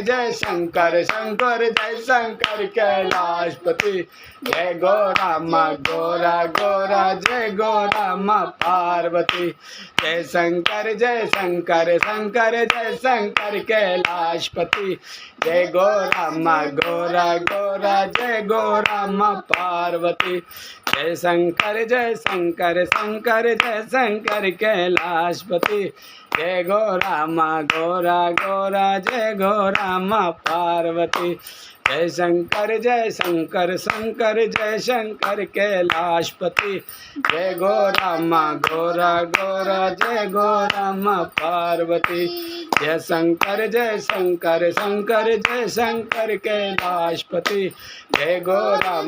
शंकर जय शंकर कैलाशपति। जय गोरा जय गोरा माँ पार्वती। जय शंकर शंकर जय शंकर कैलाशपति। जय गोरा जय गोरा माँ पार्वती। जय शंकर शंकर जय शंकर कैलाशपति। जय गोरा जय गोरा माँ पार्वती। जय शंकर शंकर जय शंकर कैलाशपति। जय गोरा जय गोरा माँ पार्वती। जय शंकर शंकर जय शंकर कैलाशपति। जय गोरा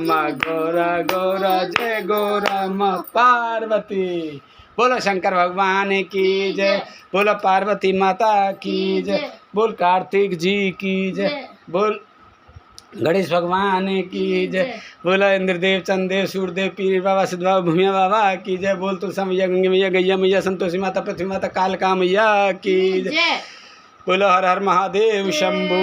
जय गोरा माँ पार्वती। बोलो शंकर भगवान की जय, बोलो पार्वती माता की जय, बोल कार्तिक जी की जय, बोल गणेश भगवान की जय, बोला इंद्रदेव चंद्रदेव सूर्यदेव पीर बाबा सिद्ध बाबा भूमिया बाबा की जय, बोल तुलसा मैया गंगे मैया गैया मैया संतोषी माता पृथ्वी माता कालका मैया की जय, बोलो हर हर महादेव शंभू।